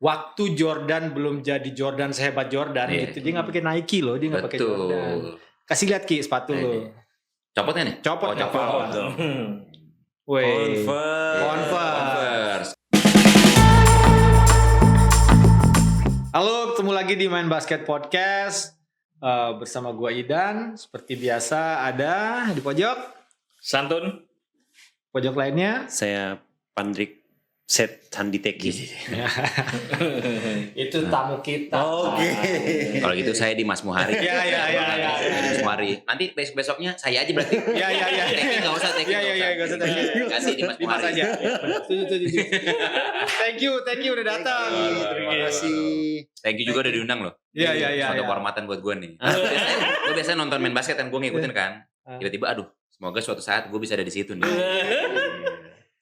waktu Jordan belum jadi Jordan sehebat Jordan gitu. Dia nggak pakai Nike loh, dia nggak pakai Jordan. Kasih lihat Ki sepatu lo. Copotnya nih? Copot dong. Converse. Halo, ketemu lagi di Main Basket Podcast bersama gua Idan. Seperti biasa ada di pojok Santun. Pojok lainnya saya Pandrik Set Handiteki. itu tamu kita. Oke. Kalau gitu saya di Mas Muhari. Iya. Mas Muhari. Nanti besoknya saya aja berarti. Iya. Teki nggak usah. Iya, nggak usah. Ganti di Mas Muhari aja. Setuju. Thank you udah datang. Terima kasih. Thank you juga udah diundang loh. Iya. Suatu kehormatan buat gue nih. Gue biasanya nonton main basket kan, gue ngikutin kan. Tiba-tiba aduh, semoga suatu saat gue bisa ada di situ nih.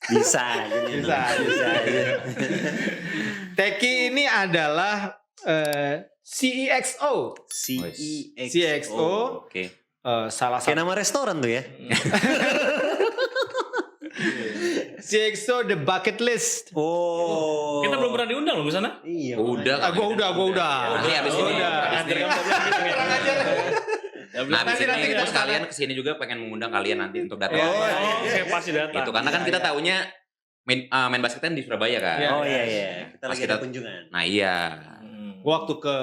Bisa. Teki ini adalah CEXO. CEXO. Oke. Salah Kayak satu nama restoran tuh ya. CEXO The Bucket List. Oh. Kita belum pernah diundang loh ke sana. Iya. Udah. Gua udah. Nanti abis ini. Nah, abis Nanti ini kita terus kalian kesini juga pengen mengundang kalian nanti untuk datang. Oke, pasti datang. Itu karena kan kita taunya main basket kan di Surabaya kan. Iya. Oh iya. Kita Pas lagi kita- ada kunjungan. Nah iya. Gua waktu ke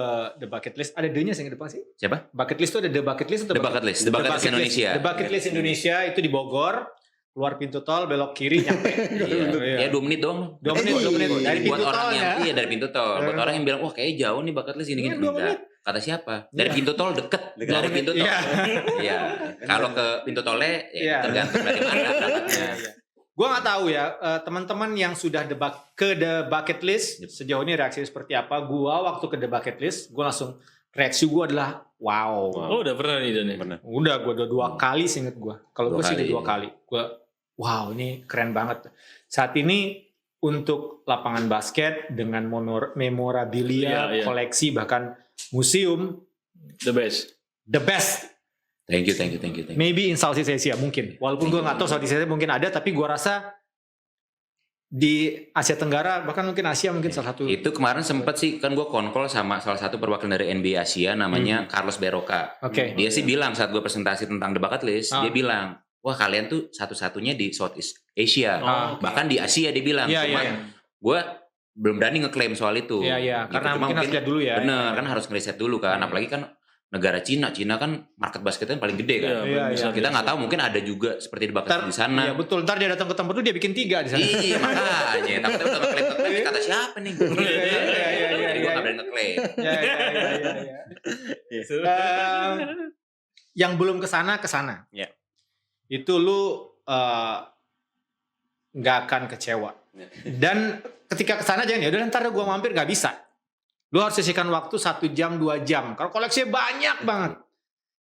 The Bucket List ada D-nya sih yang depan sih. Siapa? Bucket List tuh ada The Bucket List atau The Bucket List. The Bucket List Indonesia. The Bucket List Indonesia itu di Bogor. Keluar pintu tol, belok kiri nyampe. Iya. Ya 2 menit doang. 2 menit. Dari pintu Buat orang tol yang ya. iya dari pintu tol. Buat orang yang bilang wah kayaknya jauh nih Bucket List gini-gini. Iya, 2 Enggak. menit. Kata siapa? Dari pintu tol deket. Dari pintu tol. Iya. Iya. Kalau ke pintu tolnya Iya. ya tergantung dari mana berangkatnya. Gue nggak tahu ya teman-teman yang sudah ke The Bucket List sejauh ini reaksi seperti apa. Gue waktu ke The Bucket List gue langsung reaksi gue adalah wow. Oh, udah pernah nih Dan ya? Benar. Udah gue udah 2 kali seinget gue. Kalau gue sih udah 2 kali. kali. Gue wow ini keren banget. Saat ini untuk lapangan basket dengan memorabilia, Iya. koleksi bahkan museum The best. the best. Thank you. Maybe in Southeast Asia mungkin. Walaupun gue nggak tahu Southeast Asia mungkin ada, tapi gue rasa di Asia Tenggara bahkan mungkin Asia mungkin salah satu. Itu kemarin sempat sih kan gue konkol sama salah satu perwakilan dari NBA Asia namanya Carlos Beroka. Oke. Dia sih bilang saat gue presentasi tentang The Bucket List, dia bilang, wah kalian tuh satu-satunya di Southeast Asia. Bahkan di Asia dia bilang. Iya, Cuma iya. gue belum berani ngeklaim soal itu. Iya. Gitu. Karena Cuma mungkin harus lihat dulu ya. Bener, kan harus ngeriset dulu kan. Apalagi kan negara Cina kan market basketnya paling gede kan. Iya. Kita nggak tahu mungkin ada juga seperti di Bucket List di sana. Iya betul. Ntar dia datang ke tempat itu dia bikin 3 di sana. Iya makanya. Takutnya udah ngeklaim kata siapa nih? Iya. Jadi gue nggak berani ngeklaim. Iya. Yang belum kesana. Iya. Itu lu nggak akan kecewa. Dan ketika kesana jangan ya udah ntar gue mampir nggak bisa. Lu harus sisihkan waktu 1 jam 2 jam. Kalau koleksinya banyak banget.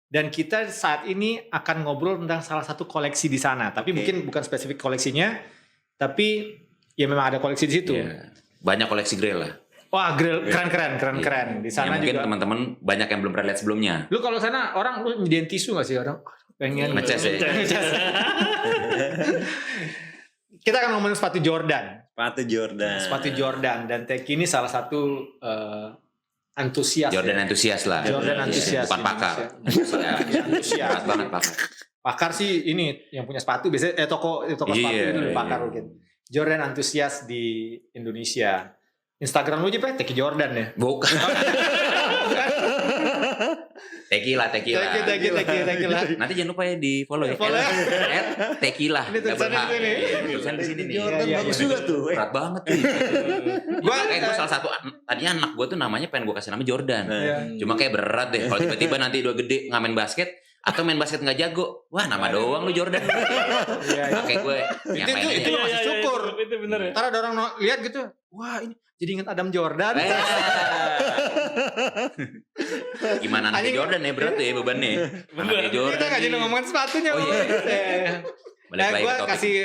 Dan kita saat ini akan ngobrol tentang salah satu koleksi di sana. Tapi mungkin bukan spesifik koleksinya, tapi ya memang ada koleksi di situ. Iya. Banyak koleksi grill lah. Wah, grill keren. Di sana mungkin juga. teman-teman banyak yang belum pernah lihat sebelumnya. Lu kalau sana orang lu nyediain tisu gak sih orang? Pengen Ngeces ya. Kita akan ngomongin sepatu Jordan. Sepatu Jordan. Dan Teki ini salah satu antusias. Jordan ya. antusias lah. Jordan antusias. Bukan pakar. Antusias. Berat banget pakar. Pakar sih ini yang punya sepatu biasanya toko sepatu Iya, itu pakar iya. mungkin. Jordan antusias di Indonesia. Instagram lu aja Pak, Teki Jordan ya. Bukan. Tequila. Teki lah. Nanti jangan lupa ya di follow ya. Follow ya. Tequila. Ini tulisannya di sini. Tulisan di sini nih. Jordan Iya, bagus iya. juga tuh. Berat banget tuh. Gua Gue salah satu tadinya anak gue tuh namanya pengen gue kasih nama Jordan. Iya. Cuma kayak berat deh. Kalau tiba-tiba nanti udah gede nggak main basket atau main basket nggak jago, wah nama doang lu Jordan. Iya. Kayak gue yang Itu lainnya. masih syukur. Itu bener ya. Ntar ada orang lihat gitu, wah ini jadi ingat Adam Jordan. Gimana anaknya Anjing. Jordan ya berat ya bebannya. Anaknya Jordan. Kita nggak jadi nih. ngomongin sepatunya. Oh, iya. Balik Nah, lagi gue ke topik. kasih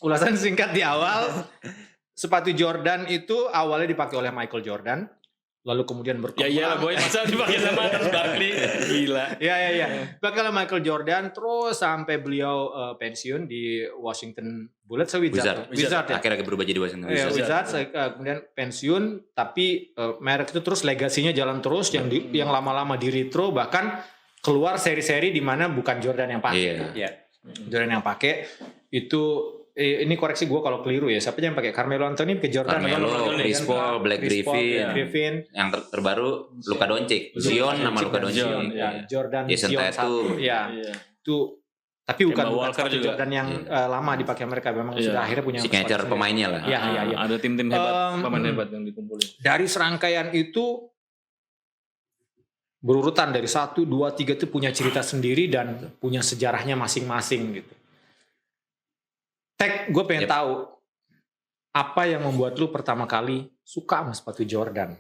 ulasan singkat di awal. Sepatu Jordan itu awalnya dipakai oleh Michael Jordan. lalu kemudian Ya berkembang. iyalah boy, masa dipakai sama Charles Barkley. Gila. Ya. Bakal Michael Jordan terus sampai beliau pensiun di Washington Bullets atau Wizards ya. Akhirnya berubah jadi Washington Ya, Wizards. Wizards kemudian pensiun, tapi merek itu terus legasinya jalan terus, yang lama-lama di retro, bahkan keluar seri-seri di mana bukan Jordan yang pakai. Iya. Jordan yang pakai itu ini koreksi gue kalau keliru ya. Siapa yang pakai Carmelo Anthony ke Jordan? Carmelo, Chris Paul, Black Griffin. Yang terbaru Luka Doncic, Zion nama Luka Doncic. Jordan Jason Zion Tatum. 1. Ya. Itu tapi bukan Walker sepatu juga. Jordan yang lama dipakai mereka, memang sudah akhirnya punya Signature sepatu. pemainnya lah. Iya. Ada tim-tim hebat, pemain hebat yang dikumpulin. Dari serangkaian itu berurutan dari 1, 2, 3 itu punya cerita sendiri dan punya sejarahnya masing-masing gitu. Tek, gue pengen tahu apa yang membuat lu pertama kali suka sama sepatu Jordan?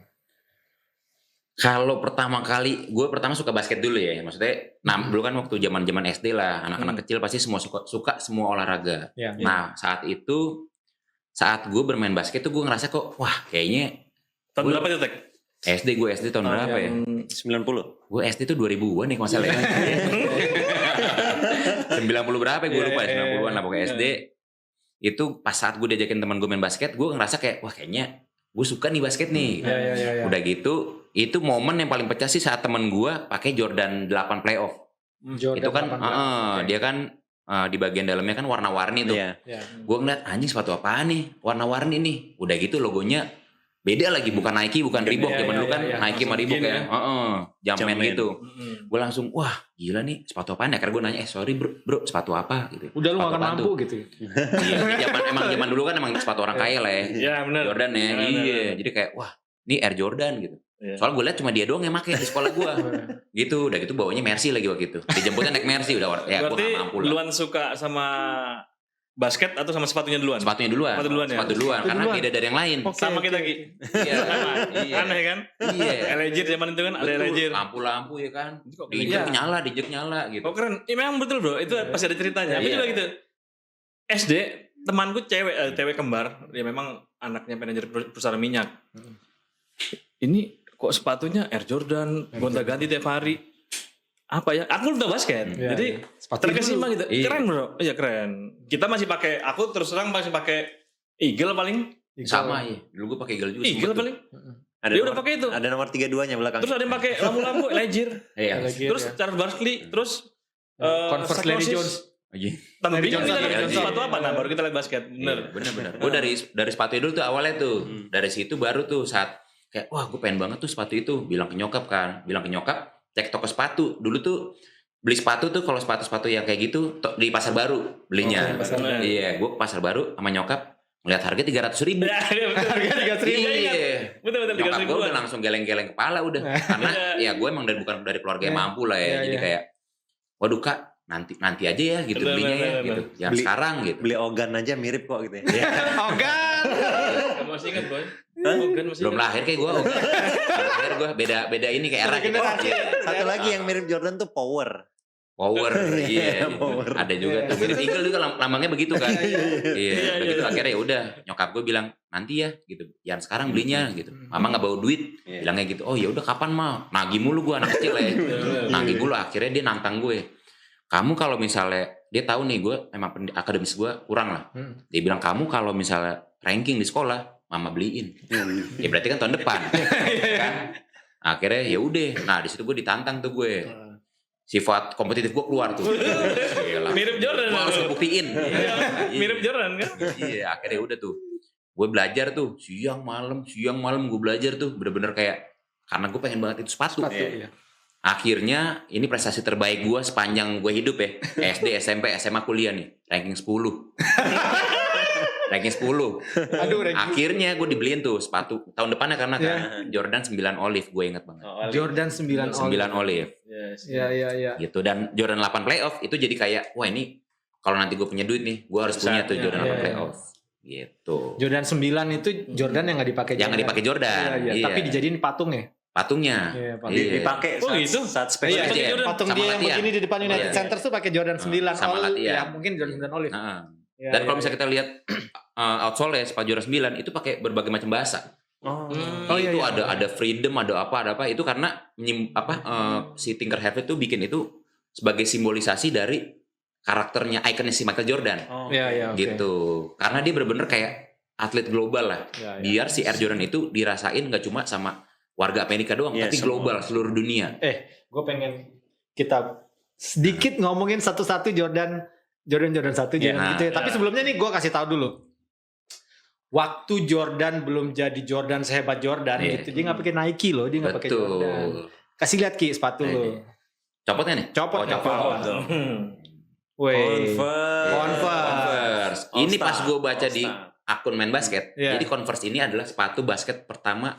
Kalau pertama kali, gue pertama suka basket dulu ya. Maksudnya, dulu kan waktu zaman SD lah, anak-anak kecil pasti semua suka semua olahraga. Ya. Nah, saat gue bermain basket tuh gue ngerasa kok, wah kayaknya Tahun berapa itu, Tek? gue SD tahun berapa ya? 90. Gue SD tuh 2000-an nih kalau nggak salah ya. 90 berapa ya, gue lupa ya, 90-an lah pokoknya SD. Itu pas saat gue diajakin teman gue main basket, gue ngerasa kayak, wah kayaknya gue suka nih basket nih. Ya. Udah gitu, itu momen yang paling pecah sih saat temen gue pakai Jordan 8 playoff. Jordan Itu kan 18. dia kan di bagian dalamnya kan warna-warni tuh. Iya. Gue ngeliat anjing sepatu apaan nih, warna-warni nih. Udah gitu logonya beda lagi, bukan Nike, bukan Reebok. Zaman dulu kan Nike sama Reebok ya. Jumpman gitu. Gue langsung, wah gila nih sepatu apaan ya? Karena gue nanya, sorry bro sepatu apa gitu. Udah lu Sepatu gak akan apaan mampu tuh? gitu. Iya, zaman dulu kan emang sepatu orang kaya lah ya. Iya benar. Jordan ya, iya. Jadi kayak wah, ini Air Jordan gitu. Soalnya gue liat cuma dia doang yang pakai di sekolah gue. Gitu, udah gitu bawanya Mercy lagi waktu itu. Dijemputnya naik Mercy udah. Ya gue Berarti gak mampu lah. duluan suka sama basket atau sama sepatunya duluan? Sepatunya duluan. Sepatu duluan ya? Sepatu duluan, karena duluan. beda dari yang lain. Sama kita Ki. Iya. Sama. Iya. Aneh kan? Iya. Elejir zaman itu kan ada Betul, elejir. lampu-lampu ya kan. Kok Diinjek iya. nyala gitu. Oh keren. Memang betul bro. Itu pasti ada ceritanya. Tapi Iya. juga gitu. SD temanku cewek kembar. Dia memang anaknya manajer perusahaan minyak. Ini kok sepatunya Air Jordan gonta-ganti tiap hari. Apa ya? Aku udah basket. Iya, Jadi iya. Sepatu terkesima gitu. Iya. Keren bro. Iya keren. Kita masih pakai. Aku terus terang masih pakai Eagle paling. Sama ya. Dulu gue pakai Eagle juga. Eagle sempet tuh. paling. Ada Dia nomor- udah pakai itu. Ada nomor 32-nya belakang. Terus ada yang pakai lampu-lampu Elejir. Iya. Terus Charles Barkley. Terus Converse Larry Psychosis. Jones. Tambah Larry bingung Johnson, kita Larry lihat Johnson. sepatu apa. Nah baru kita lihat basket. Bener. Bener. Gue dari sepatu dulu tuh awalnya tuh. Dari situ baru tuh saat kayak wah gue pengen banget tuh sepatu itu. Bilang ke nyokap kan. Cek toko sepatu. Dulu tuh beli sepatu tuh kalau sepatu-sepatu yang kayak gitu di pasar baru belinya. Pasar baru. Iya, gue ke pasar baru sama nyokap ngeliat harga 300.000. Ya, iya, betul. Harga 300.000. Iya. Betul Nyokap 300 gue ribuan. udah langsung geleng-geleng kepala udah. Karena ya gue emang bukan dari keluarga yang mampu lah ya. Iya, Jadi iya. kayak waduh kak nanti aja ya gitu Bener, belinya ya bener, gitu. Jangan Beli- sekarang gitu. Beli Ogan aja mirip kok gitu ya. Ogan. Kamu masih ingat boy? Ogan masih Belum ingat. lahir kayak gue. lahir gue beda ini kayak era gitu. Generasi. Iya. Satu lagi yang mirip Jordan tuh Power. Power, iya. Power. Ada juga tuh. Mirip Eagle juga lambangnya begitu kan. Iya. Udah gitu akhirnya ya udah nyokap gue bilang nanti ya gitu. Jangan sekarang belinya gitu. Mama nggak bawa duit. Iya. Bilangnya gitu. Oh ya udah kapan mah? Nagih mulu gue anak kecil ya. Nagih mulu akhirnya dia nantang gue. Kamu kalau misalnya dia tahu nih gue emang akademis gue kurang lah. Dia bilang kamu kalau misalnya ranking di sekolah, mama beliin. Ya berarti kan tahun depan. kan? Akhirnya ya udah. Nah di situ gue ditantang tuh gue. Sifat kompetitif gue keluar tuh. Gila. Mirip Jordan. Gue harus buktiin. Iya, mirip Jordan kan? Iya, akhirnya udah tuh. Gue belajar tuh siang malam gue belajar tuh bener-bener kayak karena gue pengen banget itu sepatu. Iya. Akhirnya ini prestasi terbaik gue sepanjang gue hidup ya. SD, SMP, SMA, kuliah nih. Ranking 10. Ranking 10. Aduh, ranking. Akhirnya gue dibeliin tuh sepatu tahun depannya karena kan Jordan 9 Olive gue inget banget. Jordan 9 9 Olive. Iya. Gitu dan Jordan 8 playoff itu jadi kayak wah ini kalau nanti gue punya duit nih gue harus punya tuh Jordan 8 Iya. playoff gitu. Jordan 9 itu Jordan yang nggak dipakai. Yang nggak dipakai Jordan. Iya. Iya. Tapi dijadiin patung ya. Patungnya. Iya, patung. Iya. Dipakai Oh, saat, gitu? saat Iya, spesial. Iya. Jordan. Patung Sama dia yang latihan. begini di depan United Iya. Center tuh pakai Jordan 9. Sama latihan. Ya mungkin Jordan 9 Olive. Nah. Ya, Dan kalau iya, misalnya kita lihat outsole ya sepatu Jordan 9 itu pakai berbagai macam bahasa. Oh, iya, Itu iya. ada freedom, ada apa itu karena si Tinker Hatfield itu bikin itu sebagai simbolisasi dari karakternya, ikonnya si Michael Jordan. Iya, iya, oke. Gitu. Karena dia bener-bener kayak atlet global lah. Iya, iya. Biar si Air Jordan itu dirasain nggak cuma sama warga Amerika doang, Iya, tapi semua. global, seluruh dunia. Gue pengen kita sedikit ngomongin satu-satu Jordan 1, Jordan Nah, gitu ya. Tapi sebelumnya nih gue kasih tahu dulu. Waktu Jordan belum jadi Jordan sehebat Jordan Iya. gitu. Dia nggak pakai Nike loh, dia nggak pakai Jordan. Betul. Kasih lihat Ki sepatu lo. Copotnya nih? Copot, Oh, copot. copot. Weh. Converse. Converse. Ini pas gue baca di All-Star. akun main basket. Iya. Jadi Converse ini adalah sepatu basket pertama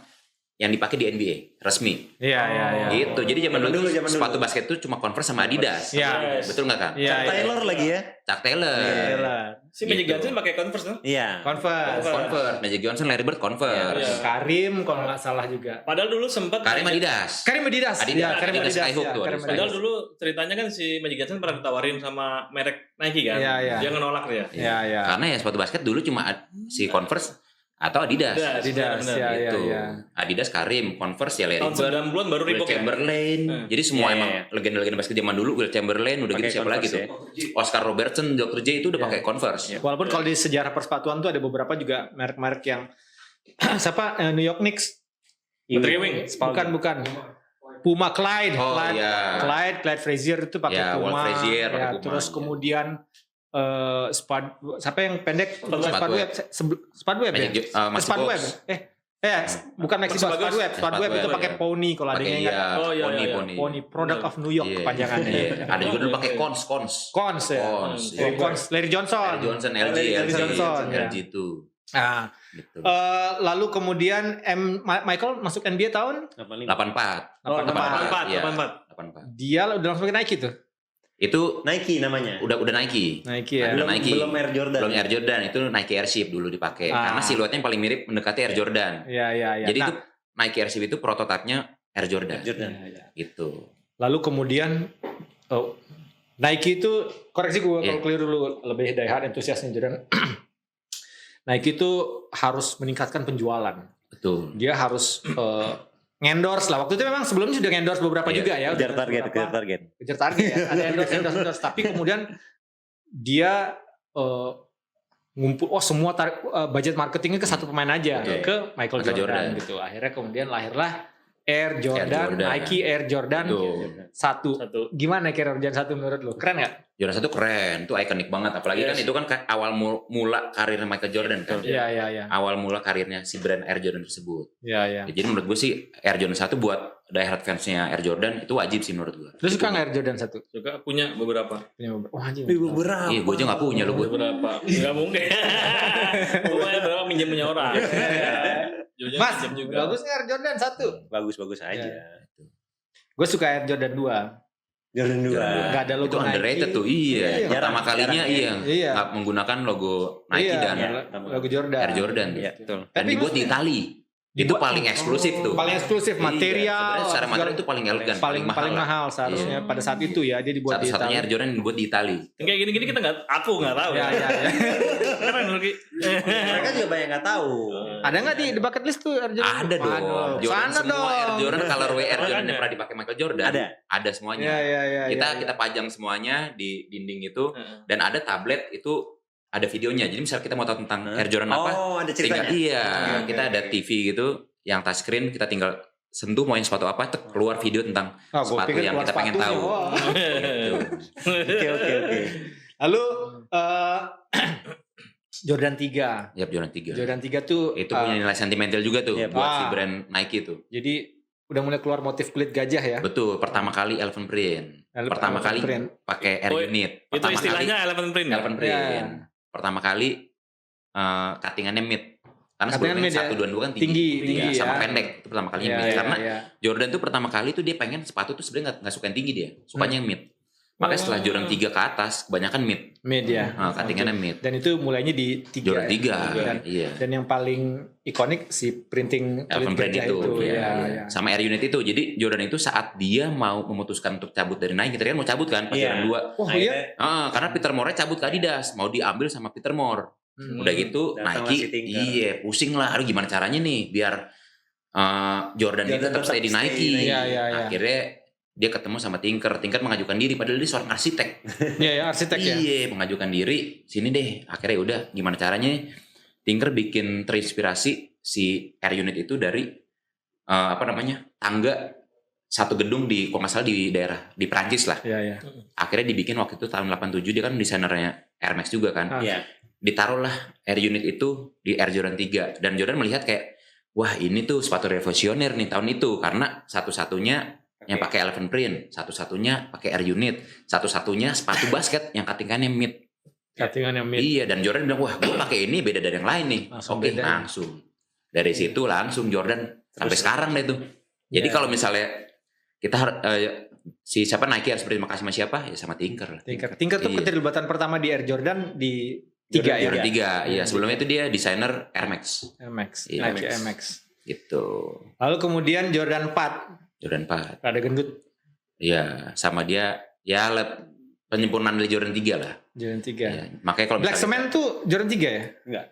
yang dipakai di NBA resmi. Iya, iya, iya. Gitu. Jadi zaman dulu Zaman dulu. sepatu basket itu cuma Converse sama Adidas. Iya. Betul nggak kan? Iya, Chuck iya. Taylor lagi ya. Chuck Taylor. Iya. Si Magic Gitu. Johnson pakai Converse tuh. Iya. Converse. Converse. Magic Johnson, Larry Bird, Converse. Iya. Karim kalau nggak salah juga. Padahal dulu sempat Karim Adidas. Karim Adidas. Adidas, Iya, Karim Adidas Adidas. Skyhook Ya, tuh, Karim Adidas Padahal Adidas. dulu ceritanya kan si Magic Johnson pernah ditawarin sama merek Nike kan. Iya, iya. Dia ngenolak dia. Iya, iya. Karena ya sepatu basket dulu cuma si Converse atau Adidas. Adidas. benar. Iya, iya, Gitu. iya. Adidas, Karim, Converse ya Larry Tahun Bird, 90-an baru Will Reebok ya. Chamberlain. Hmm. Jadi semua Iya, emang iya. legenda-legenda basket zaman dulu. Will Chamberlain udah gitu Pakai siapa lagi Converse, tuh? Oscar Robertson, Dr. J itu udah Iya. pakai Converse. Walaupun kalau di sejarah persepatuan tuh ada beberapa juga merek-merek yang siapa New York Knicks. Patrick Ewing. Bukan. Puma Clyde, Oh iya. Clyde Frazier itu pakai Ya, Walt Puma. Frazier pakai Ya, Puma, terus ya. kemudian siapa yang pendek? Spudweb. Spudweb ya? Magic Maxi Spudweb. Box. Bukan Maxi Box, Maxi Box. Spudweb itu Spudweb, pakai ya. Pony kalau ada Pakai yang iya, ingat. Oh, iya, Pony, iya. Pony. Pony, Product of New York Iya. kepanjangannya. Iya. Ada juga dulu pakai Oke. Cons. Cons ya. Cons. Oh, Cons. Larry Johnson. Larry Johnson, LG, Larry Johnson, ya. LG itu. Nah, Gitu. lalu kemudian Michael masuk NBA tahun 84. 84. Iya. 84. 84. dia udah langsung pakai Nike tuh. Itu Nike namanya. udah Nike. Nike ya. Belum Nike. Belum Air Jordan. Belum Air Jordan, itu Nike Airship dulu dipakai. Karena siluetnya yang paling mirip mendekati Air Jordan. Iya, iya, iya. Jadi Nah, itu Nike Airship itu prototipenya Air Jordan. Air Jordan. iya, iya. Gitu. Lalu kemudian Nike itu koreksi gue Iya. kalau keliru dulu, lebih diehard entusiasnya Jordan. Nike itu harus meningkatkan penjualan. Betul. Dia harus ngendorse lah. Waktu itu memang sebelumnya sudah ngendorse beberapa Iya. juga ya. Kejar Udah target, beberapa. kejar target. Kejar target ya. Ada endorse. Tapi kemudian dia ngumpul, semua budget marketingnya ke satu pemain aja, Oke. ke Michael Michael Jordan, Jordan. gitu. Akhirnya kemudian lahirlah Air Jordan, Jordan. Nike Air Jordan Betul. 1. Satu. Gimana Air Jordan 1 menurut lo? Keren gak? Jordan 1 keren, itu ikonik banget. Apalagi Yes. kan itu kan awal mula karirnya Michael Jordan kan. Iya, iya, iya. Awal mula karirnya si brand Air Jordan tersebut. Iya, iya. Ya, jadi menurut gue sih Air Jordan 1 buat diehard fansnya Air Jordan itu wajib sih menurut gue. Lu suka nggak Air Jordan 1? Juga punya beberapa. Wah, anjing. Beberapa. Iya, gue aja gak punya lo gue. Beberapa. Enggak mungkin. Pokoknya berapa minjem punya orang. Jojo Mas, minjem juga. bagus nggak Air Jordan 1? Bagus-bagus aja. Iya. Gue suka Air Jordan 2. Jordan 2. Jordan. Nggak ada logo Itu underrated Nike. tuh, iya. Iya. Pertama Jarang, kalinya jarang, iya. Iya. Nggak menggunakan logo Nike Iya, dan Iya. logo Jordan. Air Jordan. Iya, betul. Dan Tapi dibuat di maksudnya- Itali. Itu paling eksklusif tuh. Paling eksklusif Iya, material. sebenarnya secara material segala- itu paling elegan, paling paling mahal lah. seharusnya pada saat itu ya dia dibuat di Satu-satunya Air Italia. Jordan yang dibuat di Itali. Yang kayak gini-gini kita aku nggak tahu. Ya, ya, ya. Keren Nurki. Mereka juga banyak nggak tahu. Ada nggak di bucket list tuh Air Jordan? Ada dong. Aduh, Jordan sana semua dong. Air Jordan colorway Air Jordan yang Makanya. pernah dipakai Michael Jordan. Ada semuanya. Iya, iya, iya. kita iya. kita pajang semuanya di dinding itu Heeh. dan ada tablet itu ada videonya. Jadi misal kita mau tahu tentang Air Jordan apa, Oh, ada tinggal ceritanya. kita ada TV gitu yang touchscreen, kita tinggal sentuh mau yang sepatu apa, keluar video tentang Ah, gua sepatu pikir yang keluar kita pengen sepatunya, tahu. wah. Gitu. Oke. Lalu Jordan 3. Yap, Jordan 3. Jordan 3 tuh Itu punya nilai sentimental juga tuh Iya, buat si ah. brand Nike tuh. jadi udah mulai keluar motif kulit gajah ya. Betul, pertama kali Elephant Print. Pertama kali Print. pakai Air Oh, Unit. Itu Pertama istilahnya kali elephant print. ya? Elephant Print. Iya. Pertama kali cuttingannya mid. Karena Cuttingan sebelumnya mid ya. 122 kan Tinggi, Iya, tinggi sama ya. pendek. Itu pertama kali Iya, mid. iya, Karena iya. Jordan tuh pertama kali tuh dia pengen sepatu tuh sebenarnya nggak suka yang tinggi dia, sukanya yang mid. Makanya setelah Jordan 3 ke atas kebanyakan mid. Mid ya. Cuttingannya mid. Dan itu mulainya di 3. Jordan 3. Dan, Iya. dan yang paling ikonik si printing kulit Elephant Print gajah itu, itu. iya, Ya, iya. ya. Sama Air Unit itu. Jadi Jordan itu saat dia mau memutuskan untuk cabut dari Nike, tadi kan mau cabut kan pas Iya. Jordan 2. Oh iya. Karena Peter Moore cabut ke Adidas, mau diambil sama Peter Moore. Udah gitu Datang Nike, si Tinker. iya pusing lah. Aduh gimana caranya nih biar Jordan ini tetap stay di stay Nike. Nike. Iya. Akhirnya dia ketemu sama Tinker. Tinker mengajukan diri padahal dia seorang arsitek. Iya, ya, arsitek ya. Iya, mengajukan diri sini deh. Akhirnya udah gimana caranya Tinker bikin terinspirasi si Air Unit itu dari tangga satu gedung di kalau nggak salah di daerah di Prancis lah. Iya. Akhirnya dibikin waktu itu tahun 87, dia kan desainernya Air Max juga kan. Ah. Iya. Ditaruhlah Air Unit itu di Air Jordan 3 dan Jordan melihat kayak wah ini tuh sepatu revolusioner nih tahun itu karena satu-satunya yang pakai elephant print, satu-satunya pakai Air Unit, satu-satunya sepatu basket yang cuttingannya mid. Cuttingan yang mid. Iya, dan Jordan bilang wah gue pakai ini beda dari yang lain nih. Langsung Oke, beda. langsung dari situ langsung Jordan sampai sekarang deh tuh. Jadi Iya. kalau misalnya kita si siapa Nike harus berterima kasih sama siapa ya sama Tinker lah. Tinker tuh Iya. keterlibatan pertama di Air Jordan di 3 ya. Jordan 3, iya sebelumnya itu dia desainer Air Max Air Max, Iya, Nike Air Air Max. Max. gitu. Lalu kemudian Jordan 4, Jordan 4. rada gendut. Iya, sama dia ya penyempurnaan dari Jordan 3 lah. Jordan 3. Iya, makanya kalau Black misalnya Cement tuh Jordan 3 ya?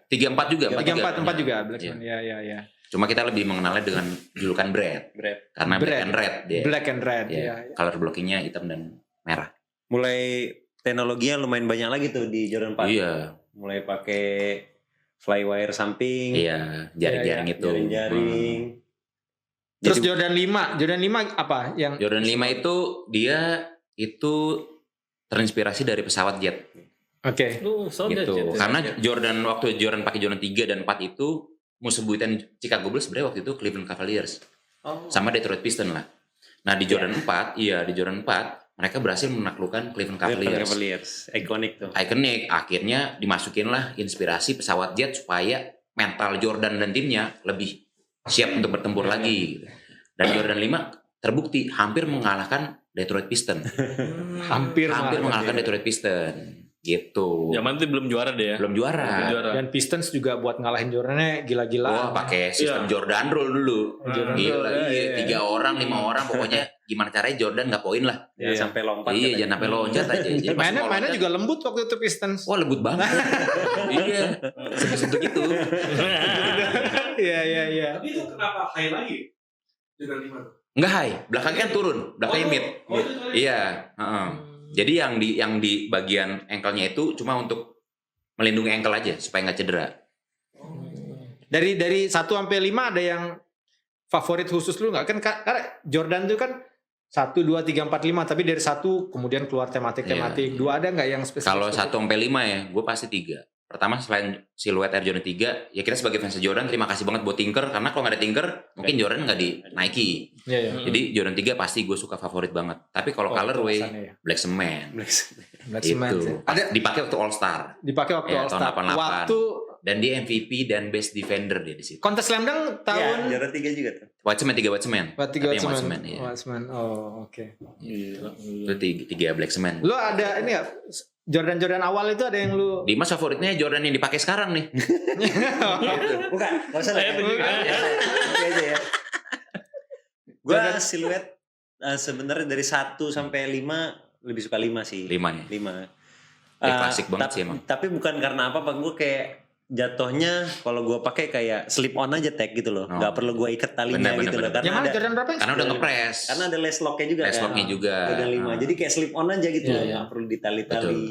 3-4 juga, 3 4 juga Black Iya. Cement. Iya. Cuma kita lebih mengenalnya dengan julukan Bread Brad. karena Black Bread. and Red dia. Black and Red. Iya, Iya. color blockingnya hitam dan merah. Mulai teknologinya lumayan banyak lagi tuh di Jordan 4. Iya, Mulai pakai flywire samping, iya, jaring-jaring itu. jaring-jaring. Terus Jadi- Jordan 5 apa yang Jordan 5 itu dia itu terinspirasi dari pesawat jet Oke. gitu. Karena Jordan waktu Jordan pakai Jordan 3 dan 4 itu musuh buyutan Chicago Bulls sebenarnya waktu itu Cleveland Cavaliers Oh. sama Detroit Pistons lah. Nah, di Jordan 4, di Jordan 4 mereka berhasil menaklukkan Cleveland Cavaliers. Cavaliers, ikonik tuh. Ikonik, akhirnya dimasukinlah inspirasi pesawat jet supaya mental Jordan dan timnya lebih siap untuk bertempur lagi. Dan Jordan 5 terbukti hampir mengalahkan Detroit Pistons. Hampir mengalahkan Detroit Pistons. Gitu. Zaman itu belum juara deh ya. Belum juara. Dan Pistons juga buat ngalahin Jordannya Wah, gila-gilaan. pakai sistem Jordan rule dulu. Jordan Gila, rule, iya, 3 orang, 5 orang, pokoknya gimana caranya Jordan nggak poin lah. Jangan sampai lompat. Iya, katanya. jangan sampai loncat aja. Jadi pas mau Mainnya loncat, juga lembut waktu itu Pistons. wah lembut banget. Iya, sentuh gitu. Iya. Tapi itu kenapa high lagi? Jordan 5 tuh. Enggak high, belakangnya kan turun, belakangnya mid. Oh, itu tuh. Iya, heeh. Jadi yang di bagian ankle-nya itu cuma untuk melindungi ankle aja supaya nggak cedera. Dari 1 sampai 5 ada yang favorit khusus lu nggak? Kan karena Jordan itu kan 1 2 3 4 5 tapi dari 1 kemudian keluar tematik. Iya. 2 ada nggak yang spesifik? Kalau 1 sampai 5 ya, gue pasti 3. Pertama selain siluet Air Jordan 3, ya kita sebagai fans Jordan terima kasih banget buat Tinker karena kalau nggak ada Tinker mungkin Jordan nggak di Nike. Iya. Jadi Jordan 3 pasti gue suka favorit banget. Tapi kalau colorway Ya. Black Cement Black itu Cement. Ada dipakai waktu All Star dipakai waktu Ya, All tahun Star. 88. Waktu dan dia MVP dan Best Defender dia di situ. kontes slam dunk Iya, tahun Jordan 3 juga tuh. White Cement 3 White Cement. Berarti Tapi yang Watchman. White Cement, iya. Watchman. Oh, oke. Itu 3 Black Cement. Lu ada ini ya Jordan awal itu ada yang lu Dimas favoritnya Jordan yang dipakai sekarang nih. Bukan, enggak usah lah. Itu juga. Oke aja ya. Gua siluet sebenarnya dari 1 sampai 5 lebih suka 5 sih. 5 nih. 5. Ya, klasik banget sih emang. Tapi bukan karena apa gue kayak jatuhnya kalau gue pakai kayak slip on aja tag gitu loh. Oh. Nggak perlu gue ikat talinya Bener, gitu bener, loh. bener. yang mana Karena ada Jordan berapa yang Karena udah ngepres. karena ada lace locknya juga Lace kan. locknya juga. Jordan 5. Ah. Jadi kayak slip on aja gitu Iya, loh. iya. Nggak perlu ditali-tali.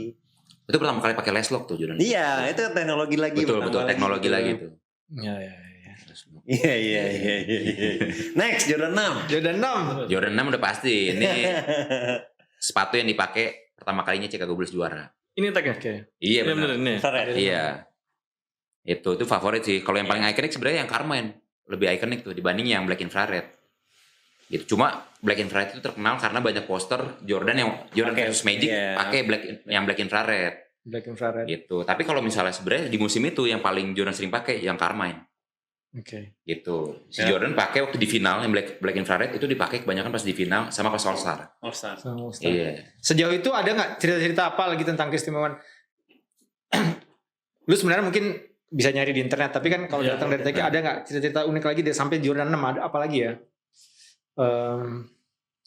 Itu pertama kali pakai lace lock tuh Jordan. Iya, itu teknologi lagi. Betul, bertambah teknologi gitu. lagi tuh. Iya. Iya. Next Jordan 6. Jordan 6. Jordan 6 udah pasti. Ini sepatu yang dipakai pertama kalinya Chicago Bulls juara. Ini tagnya. Oke. Iya Iya benar. bener ini. Infrared. Iya. Itu favorit sih. Kalau yang paling ikonik sebenarnya yang Carmine. Lebih ikonik tuh dibanding yang Black Infrared. Gitu. Cuma Black Infrared itu terkenal karena banyak poster Jordan Pakai, versus Magic iya. pakai yang Black Infrared Black Infrared. gitu. Tapi kalau misalnya sebenarnya di musim itu yang paling Jordan sering pakai yang Carmine Oke. gitu. Si Ya. Jordan pakai waktu di final yang Black Infrared itu dipakai kebanyakan pas di final sama pas All Star. All Star. Sama Ustaz. Iya. Sejauh itu ada nggak cerita-cerita apa lagi tentang keistimewaan? Lu sebenarnya mungkin bisa nyari di internet, tapi kan kalau Iya, datang dari TK ada nggak cerita-cerita unik lagi dari sampai Jordan 6 ada apa lagi ya?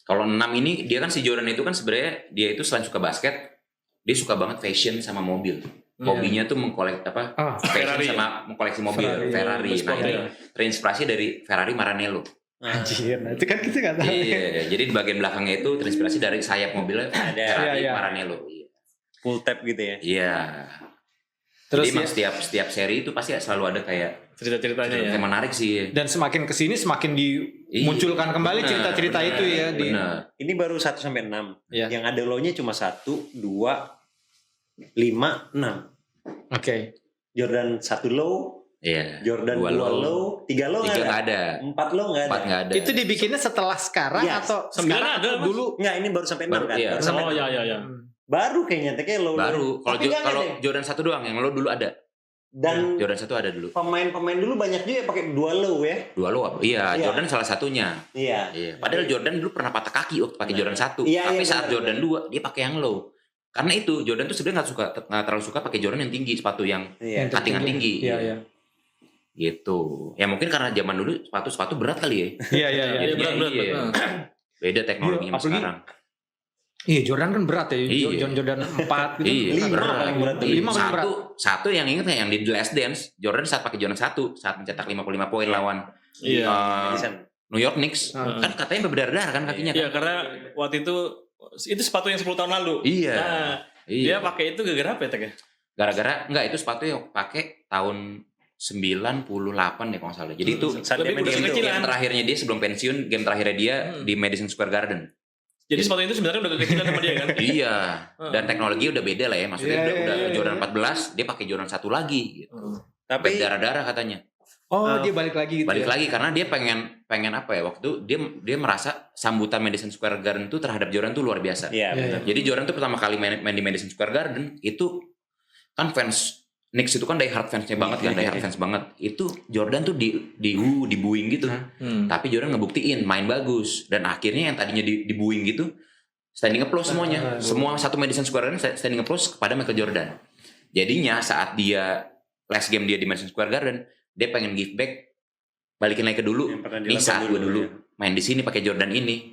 Kalau 6 ini dia kan si Jordan itu kan sebenarnya dia itu selain suka basket, dia suka banget fashion sama mobil. Hobinya tuh mengkolek passion Ferrari. sama mengkoleksi mobil Ferrari. Nah, ini terinspirasi dari Ferrari Maranello. Anjir, nah itu kan kita nggak tahu. Iya, jadi di bagian belakangnya itu terinspirasi dari sayap mobilnya Ferrari Iya. Maranello. Iya. Full tap gitu ya. Iya. Terus Jadi emang ya, setiap seri itu pasti selalu ada kayak Cerita-ceritanya ya. yang menarik sih. dan semakin kesini semakin dimunculkan kembali Benar, cerita-cerita benar, itu ya di. Benar. Ini baru 1 sampai 6. Iya. Yang ada low-nya cuma 1, 2, 5, 6. Oke. Jordan 1 low, Iya. Jordan 2 Dua low, 3 low 3 nggak nggak ada. ada. 4 low nggak ada. 4 nggak ada. Itu dibikinnya setelah sekarang Yes. atau 9 sekarang ada, atau Mas. dulu? Nggak, ini baru sampai 6 Baru, kan? iya. Baru sampai Oh 6. ya. Baru kayaknya kayak low. Baru. Kalau Tapi jangan kalau deh. Jordan 1 doang, yang lo dulu ada. Dan Jordan 1 ada dulu. pemain-pemain dulu banyak juga yang pakai 2 low ya. 2 lo. Iya, Iya. Jordan salah satunya. Iya. Iya. Padahal Jordan dulu pernah patah kaki waktu pakai Nah. Jordan 1. Iya, Tapi iya, saat benar, Jordan 2 dia pakai yang low. Karena itu Jordan tuh sebenarnya nggak terlalu suka pakai Jordan yang tinggi, sepatu yang Iya. katingan tinggi. Iya, iya. Gitu. Ya mungkin karena zaman dulu sepatu berat kali ya. Iya, iya, iya. Iya, berat. Iya. Beda teknologinya Iya, sama apalagi sekarang. Iya, Jordan kan berat ya. Iya. Jordan 4 gitu. Iya, Lima berat. paling berat tuh. Lima paling berat. Satu yang inget nggak yang di The Last Dance, Jordan saat pakai Jordan 1 saat mencetak 55 poin lawan Iya. Madison. New York Knicks. Ah. Kan katanya berdarah-darah kan kakinya Iya, kan? karena waktu itu sepatu yang 10 tahun lalu. Iya. Nah, Iya. dia pakai itu gara-gara apa ya, Tek ya? Gara-gara enggak itu sepatu yang pakai tahun 98 deh kalau nggak salah. Jadi itu Saat dia Lebih main udah di situ. kekecilan. game terakhirnya dia sebelum pensiun, game terakhirnya dia di Madison Square Garden. Jadi sepatu itu sebenarnya udah kekecilan sama dia kan? Iya. Dan teknologi udah beda lah ya. Maksudnya Iya, udah iya, iya. Jordan 14, dia pakai Jordan 1 lagi gitu. Tapi Berdarah-darah katanya. Oh, dia balik lagi gitu. Balik ya? lagi karena dia pengen apa ya? Waktu itu dia merasa sambutan Madison Square Garden itu terhadap Jordan tuh luar biasa. iya Iya, benar. Jadi Jordan tuh pertama kali main di Madison Square Garden itu kan fans Knicks itu kan die hard fansnya banget kan, die hard fans banget. Itu Jordan tuh dibuing gitu. Tapi Jordan ngebuktiin main bagus dan akhirnya yang tadinya dibuing gitu standing applause semuanya. Semua satu Madison Square Garden standing applause kepada Michael Jordan. Jadinya saat dia last game dia di Madison Square Garden, dia pengen give back, balikin lagi ke dulu. Yang pernah Nih dilakukan saat gue dulu ya. main di sini pakai Jordan ini,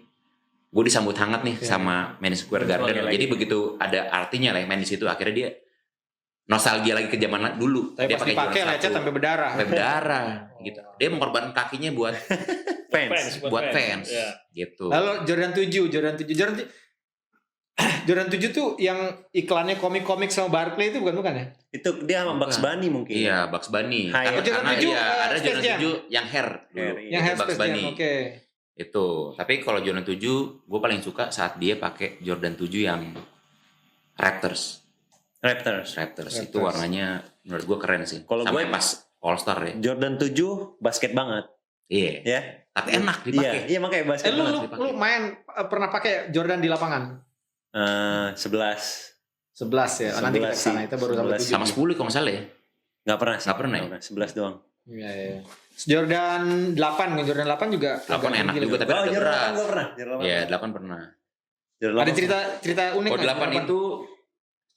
gue disambut hangat nih sama Madison Square Garden. lagi. Jadi begitu ada artinya lah main di situ, akhirnya dia nostalgia lagi ke zaman dulu. Tapi Dia pas dipakai Jordan lecet 1. sampai berdarah. Sampai berdarah gitu. Dia mengorbankan kakinya buat Fans. fans Iya. gitu. Lalu Jordan 7 Jordan 7 tuh yang iklannya komik-komik sama Barclay itu bukan ya? Itu dia sama Bugs Bunny mungkin. Iya, Bugs Bunny. Hai, Karena Jordan 7, ada Space Jordan Jam. 7 yang hair dulu. Hair, Yang Itu Hair Bugs Space Jam, Bunny. oke. Itu. Tapi kalau Jordan 7, gue paling suka saat dia pakai Jordan 7 yang Raptors. Raptors. Itu warnanya menurut gue keren sih. Kalau Sampai gue- pas All Star ya. Jordan 7 basket banget. Iya. Ya. Tapi enak Iya, dipakai. iya makanya basket Lu, banget. lu main pernah pakai Jordan di lapangan? 11. 11 ya. Nanti kita 11 kesana sih. itu baru sampai 11. 7. Sama 10 kalau nggak salah ya. Nggak pernah sih. Nggak pernah ya? 11 doang. Iya, iya. Jordan 8 nih, Jordan 8 juga 8 agak enak tinggi juga loh. tapi agak Jordan berat. 8 nggak pernah. Jordan 8. Iya, 8 pernah. Jordan Ada 8. cerita unik Oh, nggak? 8 itu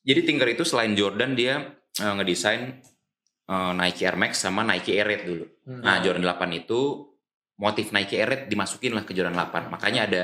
jadi Tinker itu selain Jordan dia ngedesain Nike Air Max sama Nike Air Raid dulu. Nah, Jordan 8 itu motif Nike Air Raid dimasukin lah ke Jordan 8. Makanya ada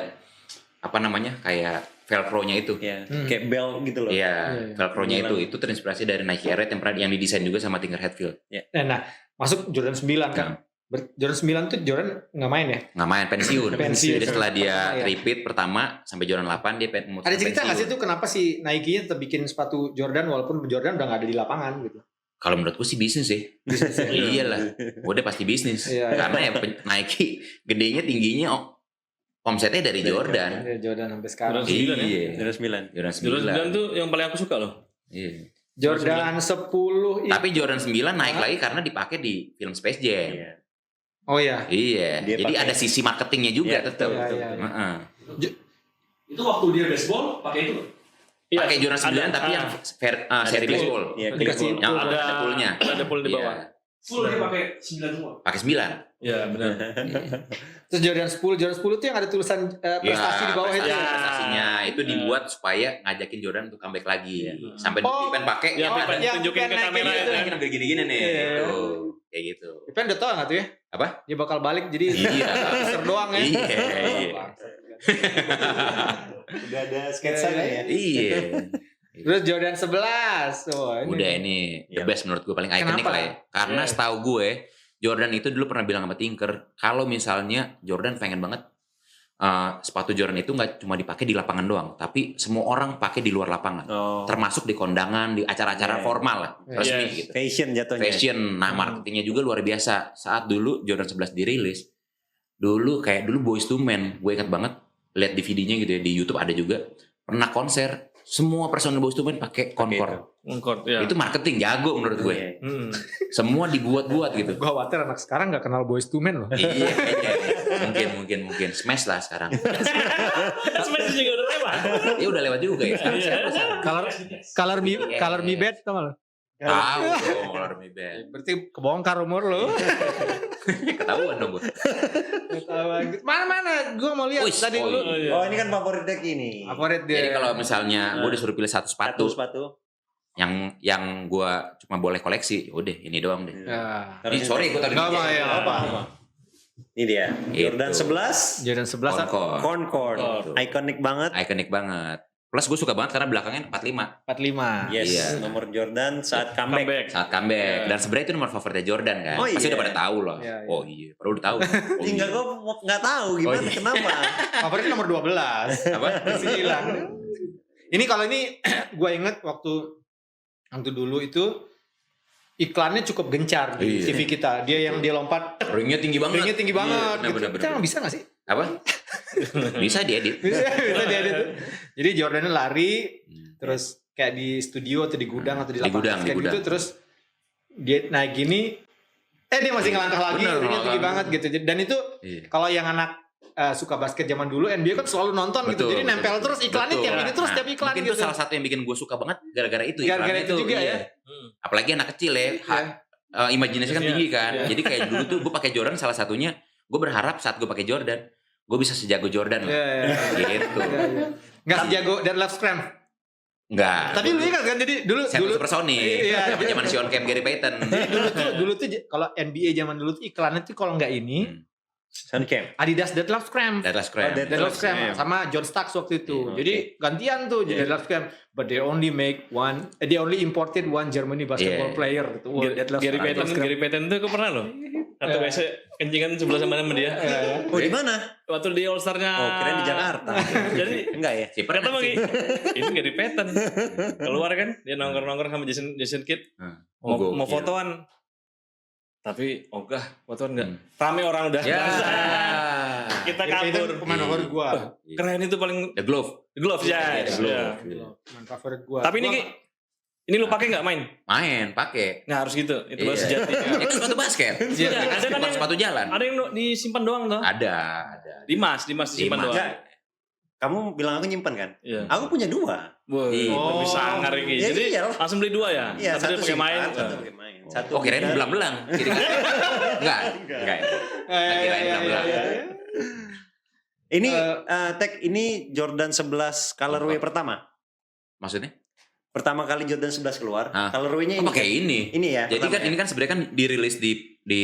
apa namanya? Kayak velcro-nya itu. Iya, kayak bell gitu loh. Iya, Iya. velcro-nya itu terinspirasi dari Nike Air Raid yang didesain juga sama Tinker Hatfield. Nah, masuk Jordan 9 kan. Jordan 9 tuh Jordan nggak main ya? Nggak main pensiun. Pensiun. Jadi setelah dia Iya. repeat pertama sampai Jordan 8 dia Ada memutuskan cerita nggak sih pensiun. tuh kenapa si Nike-nya tetap bikin sepatu Jordan walaupun Jordan udah nggak ada di lapangan gitu? Kalau menurutku sih bisnis sih. Bisnis ya. Iyalah. Udah pasti bisnis. Iya, iya. Karena ya Nike gedenya tingginya omsetnya dari Jordan. Dari Jordan sampai sekarang. Jordan 9 ya? Iya. Jordan 9. Jordan 9. Jordan 9 tuh yang paling aku suka loh. Iya. Jordan 10 itu. Tapi Jordan 9 naik lagi karena dipakai di film Space Jam. Iya. Oh iya. Iya. Dia Jadi pakai- ada sisi marketingnya juga Iya, tetap. Iya, iya, iya. Heeh. Itu waktu dia baseball pakai itu. Iya, Pakai Jordan 9 ada- tapi yang seri pool. baseball. Iya, Dikasih pool. Yang ada ada poolnya. Ada pool di bawah. Iya. Full dia pakai 9 semua. Pakai 9. Iya, benar. Terus Jordan 10 tuh yang ada tulisan prestasi di bawah itu. prestasi- Ya? prestasinya itu dibuat supaya ngajakin Jordan untuk comeback lagi. Sampai Oh. Pippen pakai. Iya, oh, Pippen yang tunjukin ke Nike kamera itu itu. Ini udah gini-gini nih. Iya. Gitu. Kayak gitu. Pippen udah tau nggak tuh ya? Apa? Dia bakal balik jadi Iya. teaser doang ya. Iya, Oh, iya. bangsat. Udah ada sketsa nggak ya? Iya. Terus Jordan 11. Oh, Udah ini the Iya. best menurut gue, paling ikonik Kenapa? lah ya. Karena Iya. setahu gue Jordan itu dulu pernah bilang sama Tinker kalau misalnya Jordan pengen banget sepatu Jordan itu nggak cuma dipakai di lapangan doang, tapi semua orang pakai di luar lapangan, Oh, termasuk di kondangan, di acara-acara Iya. formal lah, resmi Yes. gitu. fashion jatuhnya. Fashion, nah marketingnya juga luar biasa. Saat dulu Jordan 11 dirilis, dulu Boyz II Men, gue ingat banget lihat DVD-nya gitu ya, di YouTube ada juga, pernah konser, semua personel Boyz II Men pakai Concord. Concord ya. Itu marketing jago menurut gue. Iya. Semua dibuat-buat gitu. Gue khawatir anak sekarang gak kenal Boyz II Men loh. Iya, kayaknya. mungkin smash lah sekarang. Smash juga udah lewat. Ya udah lewat juga ya. Sekarang siapa sekarang? Color me bad tau gak lo? Tahu dong, Color Me Bad. Berarti kebongkar umur lo. Ketahuan dong gue. Mana-mana, gue mau lihat Wih, tadi oh lu. iya. Oh, ini kan favorit deck ini. Favorit dia. Jadi kalau misalnya gue disuruh pilih satu Satu sepatu sepatu. yang gue cuma boleh koleksi, udah ini doang deh. Ya. Ini sorry gue tadi. Gak apa ya, apa. Ini dia. Itu. Jordan 11 Jordan 11 Concord. Concord. Concord. Iconic banget. Ikonik banget. Plus gue suka banget karena belakangnya 45 45. Yes, Iya. nomor Jordan saat comeback. saat comeback. Dan sebenarnya itu nomor favoritnya Jordan kan. Oh, Pasti iya. udah pada tahu loh. Iya, iya. Oh iya, perlu udah tahu. Oh, Tinggal iya. gue nggak tahu gimana iya. kenapa. Favorit nomor 12. Apa? Masih hilang. Ini kalau ini gue inget waktu dulu itu iklannya cukup gencar di Iya. TV kita. Dia lompat, Ringnya tinggi banget. ringnya tinggi banget. Iya, gitu. benar, Kita emang bisa gak sih? Apa? Bisa diedit. Bisa diedit tuh. Jadi Jordannya lari, terus kayak di studio atau di gudang atau di Di lapangan gudang, basket di gitu, gudang. terus dia naik gini, dia masih ngelangkah lagi, Bener, ringnya tinggi ngelangkah. banget gitu. Dan itu Iya. kalau yang anak suka basket zaman dulu, NBA kan selalu nonton gitu, jadi nempel terus iklannya Betul. tiap ini terus Nah, tiap iklan mungkin gitu. itu salah satu yang bikin gue suka banget gara-gara itu. Gara-gara iklannya itu juga iya. ya. Apalagi anak kecil ya. Imajinasi kan Iya, tinggi kan. iya. Jadi kayak dulu tuh gue pakai Jordan salah satunya. Gue berharap saat gue pakai Jordan, gue bisa sejago Jordan lah. Gitu. Nggak sejago Deadlift Scram. Enggak. Tapi lu ingat kan jadi dulu Supersonic. Iya. Apa zaman Sean Kemp, Gary Payton. jadi dulu tuh kalau NBA zaman dulu tuh iklannya tuh kalau nggak ini Suncamp. Adidas Deadlift Scram. Deadlift Scram. Deadlift Scram sama John Starks waktu itu. Iya, Jadi gantian tuh jadi Deadlift Scram. But they only imported one Germany basketball Iya. player gitu. Wah, Deadlift Gary Scram. Payton, Gary Payton tuh gue pernah loh. Satu WC kencingan sebelah sama dia. Oh, di mana? Waktu di All Star-nya. Oh, keren di Jakarta. Jadi Enggak ya? Siapa kata bagi ini Gary Payton keluar kan dia nongkrong sama Jason Kidd mau gokil. fotoan tapi ogah fotoan enggak rame orang udah Ya. kita Gary Payton kabur pemain favorit gua. keren itu paling The Glove. gloves ya, The Glove. ya. Pemain favorit gua. Tapi ini Gua- Ki, ini lu pakai nggak main Main, pakai. nggak harus gitu itu baru Iya. sejati Itu sepatu basket. Iya, ada kan Bukan yang- sepatu jalan. ada yang disimpan doang tuh Ada. Dimas disimpan Dimas. doang Enggak. Kamu bilang aku nyimpan kan? iya Aku punya 2. Wah, Iya. lebih sangar ini. Ya, Jadi iyalah. langsung beli 2 ya. Iya, Satu dia pakai main. satu pakai main. Satu. Oh kirain udah. belang-belang. Kiri kan? Enggak. Enggak. Kirain belang-belang. Ini tag ini Jordan 11 colorway pertama. Maksudnya? Pertama kali Jordan 11 keluar, Hah? colorway-nya Oh, ini. pakai ini. Ini ya. Jadi pertama kan ya? ini kan sebenarnya kan dirilis di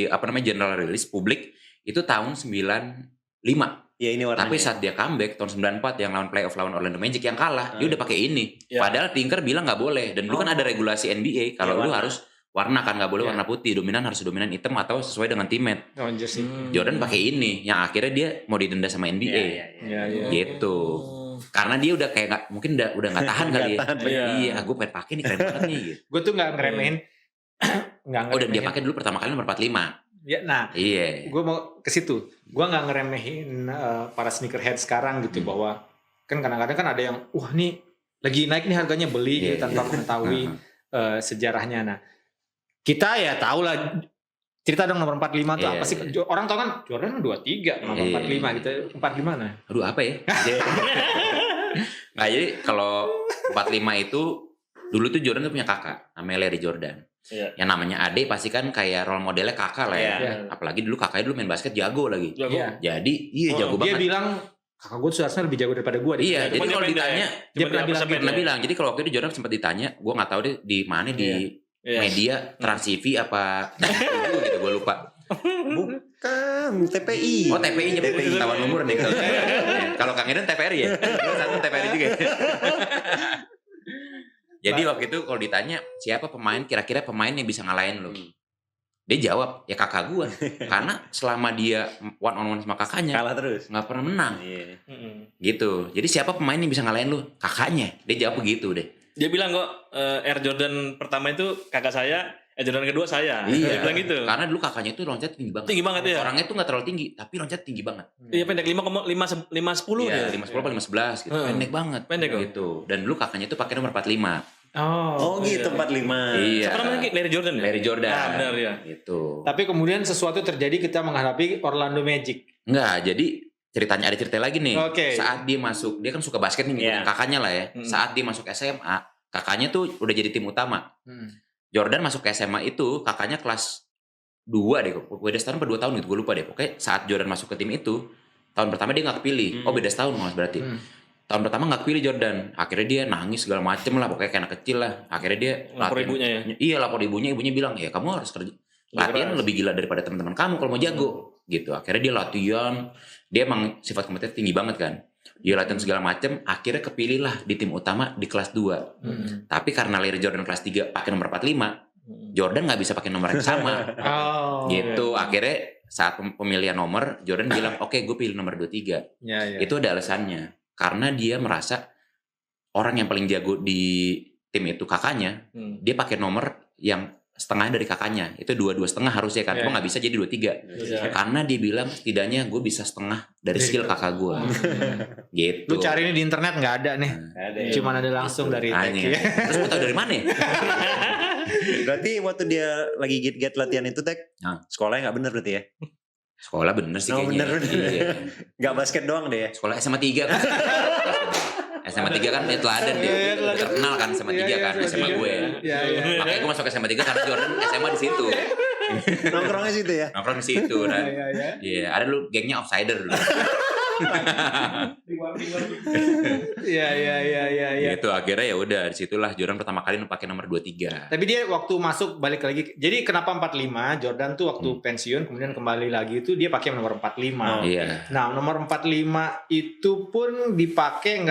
apa namanya general release publik itu tahun 95. Ya ini warnanya. Tapi saat dia comeback tahun 94 yang lawan playoff lawan Orlando Magic yang kalah, dia udah pakai ini. Ya. Padahal Tinker bilang nggak boleh dan dulu kan ada regulasi NBA kalau Ya, lu warna. harus warna kan nggak boleh Ya. warna putih, dominan harus dominan hitam atau sesuai dengan teammate. Oh, jersey. Jordan pakai ini yang akhirnya dia mau didenda sama NBA. Iya. Iya, iya. Gitu. Karena dia udah kayak mungkin udah nggak tahan kali ya. Nggak tahan, iya. Iya, gue pengen pakai nih keren banget nih. Gitu. Gue tuh nggak ngeremehin. Nggak Oh dan dia ngeremehin. pakai dulu pertama kali nomor 45. Ya, nah, Iya. gue mau ke situ. Gue nggak ngeremehin para sneakerhead sekarang gitu bahwa kan kadang-kadang kan ada yang wah nih lagi naik nih harganya beli gitu Iya, tanpa iya. mengetahui sejarahnya. Nah, kita ya tahu lah cerita dong nomor 45 tuh Iya, apa sih? iya. Orang tahu kan Jordan 23 nomor Iya. 45 gitu. 45 nah. Aduh apa ya? Nggak, jadi kalau 45 itu dulu tuh Jordan tuh punya kakak namanya Larry Jordan. Iya. Yang namanya Ade pasti kan kayak role modelnya kakak lah ya. Iya. Apalagi dulu kakaknya dulu main basket jago lagi. Jago. Iya. Jadi jago Dia banget. bilang kakak gue tuh harusnya lebih jago daripada gue. Iya, jadi Cuman dia kalau pendek. ditanya Dia pernah bilang sampai pernah bilang. Jadi kalau waktu itu Jordan sempat ditanya, gue nggak tahu deh di mana di Iya. media Trans TV apa gitu gue lupa. Bukan TPI. Oh TPI nya tawan umur nih kalau. Kalau Kang Eden TVRI ya. Satu TVRI juga. Jadi waktu itu kalau ditanya siapa kira-kira pemain yang bisa ngalahin lu? Dia jawab ya kakak gua. Karena selama dia one on one sama kakaknya Kalah terus. nggak pernah menang. Iya. Gitu. Jadi siapa pemain yang bisa ngalahin lu? Kakaknya. Dia jawab begitu deh. Dia bilang kok Air Jordan pertama itu kakak saya, Air Jordan kedua saya. Dia bilang gitu. Karena dulu kakaknya itu loncat tinggi banget. Tinggi banget ya. Orangnya tuh nggak terlalu tinggi, tapi loncat tinggi banget. Iya pendek 5,10 Iya, ya. 510 apa 511 gitu. Pendek banget. Pendek kok. gitu. Dan dulu kakaknya tuh pakai nomor 45. Oh gitu 45. Iya. Siapa namanya? Larry Jordan ya? Larry Jordan. Ah, benar ya. Gitu. Tapi kemudian sesuatu terjadi kita menghadapi Orlando Magic. Enggak, jadi ada cerita lagi nih. Oke. Saat dia masuk, dia kan suka basket nih, Iya. kakaknya lah ya. Saat dia masuk SMA, kakaknya tuh udah jadi tim utama. Jordan masuk ke SMA itu, kakaknya kelas 2 deh. Beda setahun atau 2 tahun gitu, gue lupa deh. Pokoknya saat Jordan masuk ke tim itu, tahun pertama dia gak kepilih. Oh beda setahun mas berarti. Tahun pertama gak kepilih Jordan. Akhirnya dia nangis segala macem lah, pokoknya kayak anak kecil lah. Akhirnya dia Lapor latihan. ibunya ya? Iya lapor ibunya bilang, ya kamu harus kerja. Latihan lebih gila daripada teman-teman kamu kalau mau jago. Gitu. Akhirnya dia latihan. Dia emang sifat kompetitif tinggi banget kan. Dia latihan segala macem, akhirnya kepilih lah di tim utama di kelas 2. Tapi karena Larry Jordan kelas 3 pakai nomor 45, Jordan nggak bisa pakai nomor yang sama. Gitu. Akhirnya saat pemilihan nomor, Jordan bilang, oke, gue pilih nomor 23. Itu ada alasannya. Karena dia merasa orang yang paling jago di tim itu kakaknya, dia pakai nomor yang setengah dari kakaknya. Itu 22 setengah harusnya kan. Cuma nggak bisa jadi 23. Karena dia bilang setidaknya gue bisa setengah dari skill kakak gue. Gitu. Lu cari ini di internet nggak ada nih. Ada. Cuman ada langsung dari Hanya. Teki. Terus lu tau dari mana ya? Berarti waktu dia lagi git latihan itu Tek, sekolahnya nggak bener berarti ya? Sekolah bener sih Oh, kayaknya. bener. Iya. Nggak basket doang deh ya? Sekolah SMA 3 kan. SMA 3 kan dia teladan dia. Terkenal kan SMA 3 kan, SMA gue. Iya. Makanya gue masuk SMA 3 karena Jordan SMA di situ. Nongkrongnya situ ya? Nongkrong di situ kan. Iya, ada dulu gengnya Outsider dulu. Iya. Gitu akhirnya ya udah disitulah Jordan pertama kali pakai nomor 23. Tapi dia waktu masuk balik lagi. Jadi kenapa 45? Jordan tuh waktu pensiun kemudian kembali lagi itu dia pakai nomor 45. Iya. Nah, nomor 45 itu pun dipakai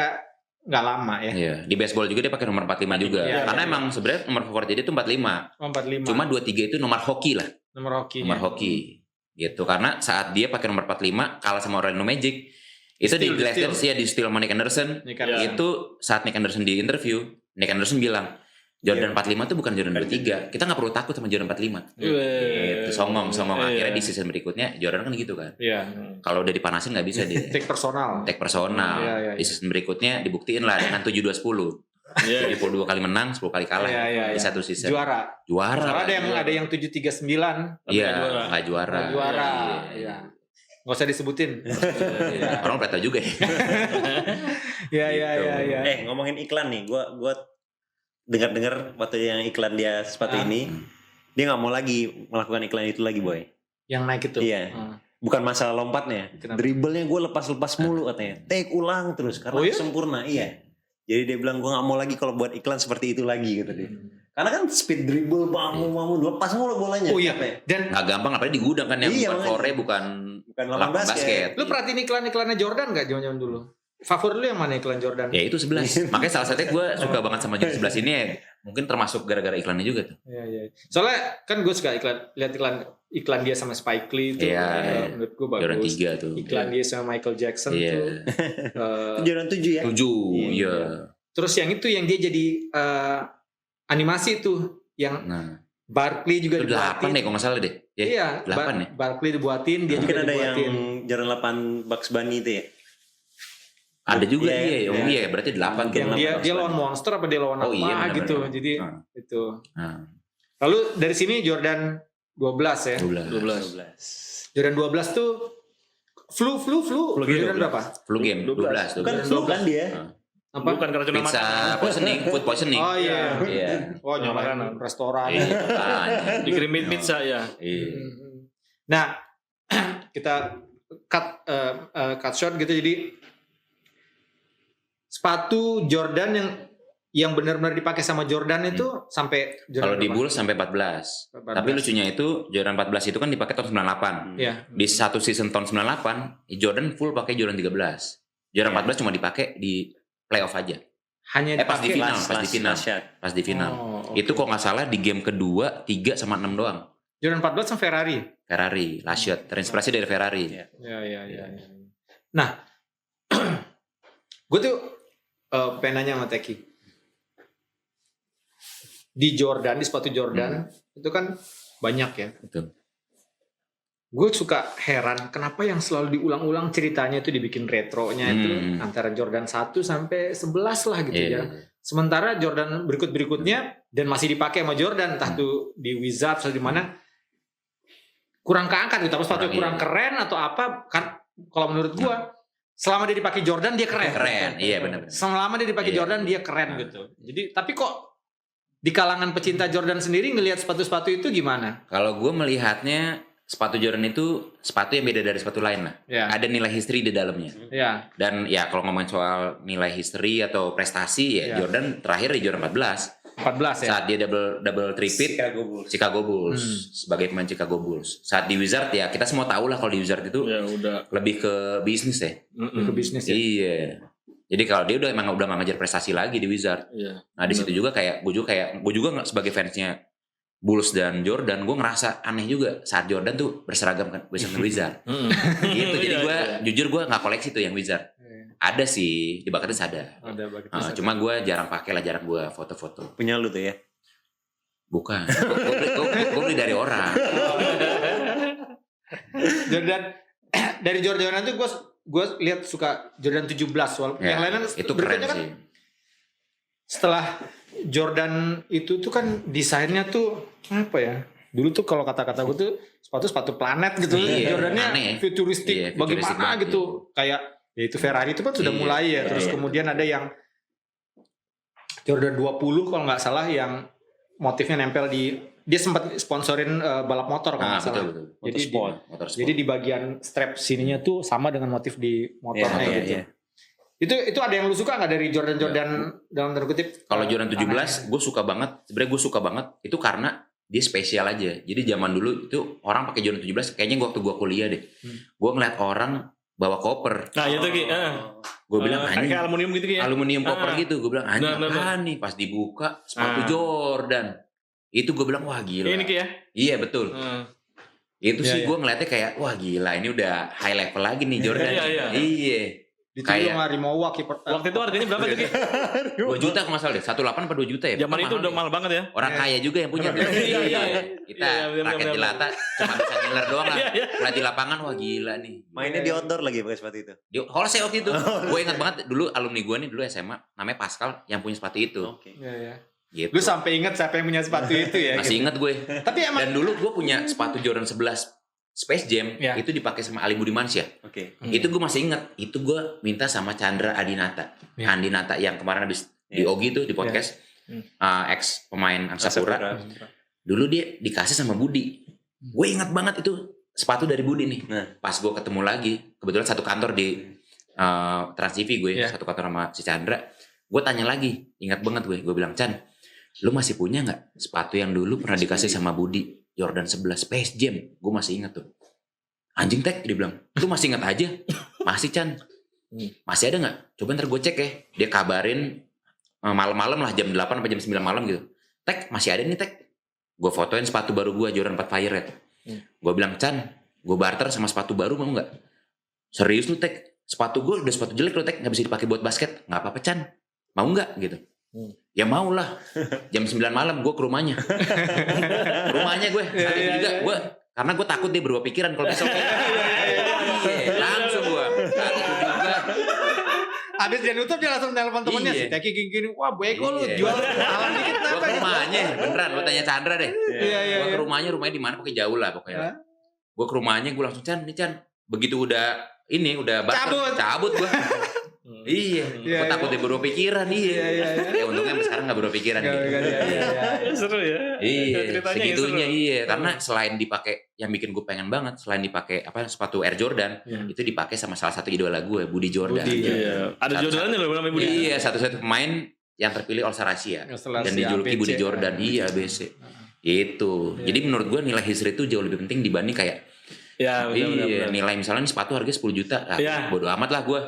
nggak lama ya. Iya, di baseball juga dia pakai nomor 45 juga. Iya, Karena emang sebenarnya nomor favorit dia itu 45. 45. Cuma 23 itu nomor hoki lah. nomor hoki. Nomor hoki. Gitu. Karena saat dia pakai nomor 45 kalah sama Orlando Magic, itu di Steal. Blasters ya di steal sama Nick Anderson. Itu saat Nick Anderson di interview, Nick Anderson bilang, Jordan 45 itu bukan Jordan 23. Kita nggak perlu takut sama Jordan 45. Gitu, songong. Akhirnya di season berikutnya Jordan kan gitu kan. Iya. Kalau udah dipanasin nggak bisa dia. Take personal. Take personal. Iya. Di season berikutnya dibuktiin lah dengan 7-2-10. 72 kali menang, 10 kali kalah di satu season. Juara. Ada yang 7-3-9. Iya, nggak juara. Iya. Nggak usah disebutin. Orang pada tahu juga ya. Iya. Ngomongin iklan nih, gua dengar waktu yang iklan dia sepatu ini, dia nggak mau lagi melakukan iklan itu lagi, Boy. Yang naik itu. Iya. Bukan masalah lompatnya, dribblenya gue lepas mulu katanya. Take ulang terus karena sempurna. Iya. Jadi dia bilang gue nggak mau lagi kalau buat iklan seperti itu lagi gitu dia. Karena kan speed dribble bangun lepas mulu bolanya. Oh iya. Dan nggak gampang apalagi di gudang kan yang bukan floor-nya bukan lapangan basket. Lu perhatiin iklan-iklannya Jordan nggak zaman dulu? Favorit lu yang mana iklan Jordan? Ya itu 11. Makanya salah satunya gue suka banget sama jenis 11 ini ya. Mungkin termasuk gara-gara iklannya juga tuh. Iya. Soalnya kan gue suka lihat iklan dia sama Spike Lee itu. Iya. Menurut gue bagus. Jordan 3 tuh. Iklan dia sama Michael Jackson tuh. Jordan 7 ya? 7, iya. Terus yang itu yang dia jadi animasi tuh yang Barkley juga itu 8 deh kalau nggak salah deh. Iya, 8 ya. Barkley dibuatin, dia Mungkin juga ada dibuatin. yang Jordan 8 Bugs Bunny itu ya? Ada juga iya, berarti 8 Yang dia lawan monster apa dia lawan apa bener, gitu. bener. Jadi itu. Lalu dari sini Jordan 12 ya. 12. Jordan 12 tuh flu Jordan berapa? Flu game 12. Bukan flu kan dia. Apa? Bukan keracunan Pizza makanan. poisoning, food poisoning. Oh iya. Iya. Oh nyalain restoran. Dikirimin pizza ya. Nah, kita cut short gitu, jadi sepatu Jordan yang benar-benar dipakai sama Jordan itu sampai kalau di Bulls sampai 14. Tapi lucunya itu Jordan 14 itu kan dipakai tahun 98. Iya. Di satu season tahun 98 Jordan full pakai Jordan 13. Jordan 14 cuma dipakai di playoff aja. Hanya Pas di dipakai final, pas di final. Oh, oke. Itu kok nggak salah di game kedua 3 sama 6 doang. Jordan 14 sama Ferrari. Ferrari, last shot, terinspirasi dari Ferrari. Ya. Nah, gue tuh pengen nanya sama Teki. Di Jordan, di sepatu Jordan itu kan banyak ya. Betul. Gue suka heran kenapa yang selalu diulang-ulang ceritanya itu dibikin retronya itu antara Jordan 1 sampai 11 lah gitu ya. Sementara Jordan berikutnya dan masih dipakai sama Jordan entah tuh di Wizards atau di mana kurang keangkat gitu. Tapi sepatu kurang keren atau apa kan kalau menurut gue selama dia dipakai Jordan dia keren. Iya benar. Selama dia dipakai Jordan dia keren gitu. Jadi tapi kok di kalangan pecinta Jordan sendiri ngelihat sepatu-sepatu itu gimana? Kalau gue melihatnya sepatu Jordan itu sepatu yang beda dari sepatu lain lah. Ya. Ada nilai history di dalamnya. Ya. Dan ya kalau ngomongin soal nilai history atau prestasi ya Jordan terakhir di Jordan 14. 14 ya. Saat dia double tripit Chicago Bulls sebagai pemain Chicago Bulls. Saat di Wizard ya kita semua tahu lah kalau di Wizard itu Ya udah lebih ke bisnis ya. Ke bisnis ya. Iya. Jadi kalau dia udah nggak ngejar prestasi lagi di Wizard. Iya. Nah di situ juga gue juga nggak sebagai fansnya Bulls dan Jordan, gue ngerasa aneh juga saat Jordan tuh berseragam kan Wizard. Gitu. Jadi gue jujur gue nggak koleksi tuh yang Wizard. Ada sih di bucket list ada. Cuma gue jarang pakai lah, jarang gue foto-foto. Punya lu tuh ya? Bukan. Gue beli dari orang. Jordan dari Jordan itu gue lihat suka Jordan 17 walaupun yang lainnya itu keren kan, sih. Setelah Jordan itu tuh kan desainnya tuh apa ya? Dulu tuh kalau kata-kata gue tuh sepatu planet gitu. Jordannya aneh. futuristik bagaimana banget, gitu. Kayak ya itu Ferrari itu kan sudah mulai ya. Terus kemudian ada yang Jordan 20 kalau nggak salah yang motifnya nempel di dia sempat sponsorin balap motor kalau nggak salah. Betul. Jadi jadi di bagian strap sininya tuh sama dengan motif di motornya gitu. Itu ada yang lu suka nggak dari Jordan dalam tanda kutip? Kalau Jordan 17 gue suka banget. Sebenarnya gue suka banget itu karena dia spesial aja. Jadi zaman dulu itu orang pakai Jordan 17 kayaknya waktu gue kuliah deh. Gue ngeliat orang bawa koper. Nah itu Ki. Gue bilang anjing. Kayak aluminium gitu Ki ya. Aluminium koper gitu. Gue bilang anjing apaan nih. Pas dibuka sepatu Jordan. Itu gue bilang wah gila. Ini Ki ya. Iya betul. Itu sih gue ngeliatnya kayak wah gila ini udah high level lagi nih Jordan. Iya. Kayak Rimowa kiper. Waktu itu harganya berapa tuh Ki? 2 juta kalau nggak salah deh. 1,8 apa 2 juta ya? Zaman itu udah mahal banget ya. Orang kaya juga yang punya. Kita rakyat jelata cuma bisa ngiler doang lah. Pelatih lapangan wah gila nih. Mainnya di outdoor lagi pakai sepatu itu. Di Holsey waktu itu. Gue ingat banget dulu alumni gue nih dulu SMA namanya Pascal yang punya sepatu itu. Iya. Gitu. Lu sampai ingat siapa yang punya sepatu itu ya? Masih ingat gue. Tapi emang Dan dulu gue punya sepatu Jordan 11 Space Jam itu dipakai sama Ali Budimansyah. Itu gue masih ingat. Itu gue minta sama Chandra Adinata. Andinata yang kemarin habis di Ogi tuh di podcast. Ex pemain Angsapura. Dulu dia dikasih sama Budi. Gue ingat banget itu sepatu dari Budi nih. Pas gue ketemu lagi, kebetulan satu kantor di Trans TV gue, satu kantor sama si Chandra. Gue tanya lagi, ingat banget gue bilang, Chan, lu masih punya nggak sepatu yang dulu pernah dikasih sama Budi? Jordan 11 Space Jam. Gue masih ingat tuh. Anjing Tek, dia bilang. Lu masih ingat aja? Masih Chan. Masih ada gak? Coba ntar gue cek ya. Dia kabarin malam-malam lah jam 8 sampai jam 9 malam gitu. Tek, masih ada nih Tek. Gue fotoin sepatu baru gue Jordan 4 Fire Red. Gue bilang, Chan, gue barter sama sepatu baru mau gak? Serius lu Tek? Sepatu gue udah sepatu jelek lu Tek. Gak bisa dipakai buat basket. Gak apa-apa Chan. Mau gak? Gitu. Ya mau lah. Jam 9 malam gue ke rumahnya. Rumahnya gue. Hari ini juga gue. Karena gue takut dia berubah pikiran kalau besok. Iya. Langsung gue. Saat itu juga. Habis dia nutup dia langsung telepon temennya si Teki gini. Wah bego lu jual malam dikit Gue apa? ke rumahnya. Beneran. Lo tanya Chandra deh. Iya. Gue ke rumahnya di mana pokoknya jauh lah pokoknya. Gue ke rumahnya gue langsung Chan. Begitu udah cabut gue. Iya, gue takut dia berubah pikiran. Ya untungnya sekarang nggak berubah pikiran gitu. Seru ya. Iya, Ceritanya segitunya iya. Karena selain dipakai, yang bikin gue pengen banget, selain dipakai sepatu Air Jordan, itu dipakai sama salah satu idola gue, Budi Jordan. Iya. Ada Jordannya loh namanya Budi. Iya, satu-satu pemain yang terpilih All Star Asia dan dijuluki ABC. Budi Jordan. Iya, ABC. Itu. Jadi menurut gue nilai history itu jauh lebih penting dibanding kayak Ya, benar. nilai misalnya ini sepatu harga 10 juta. Bodo amat lah gue.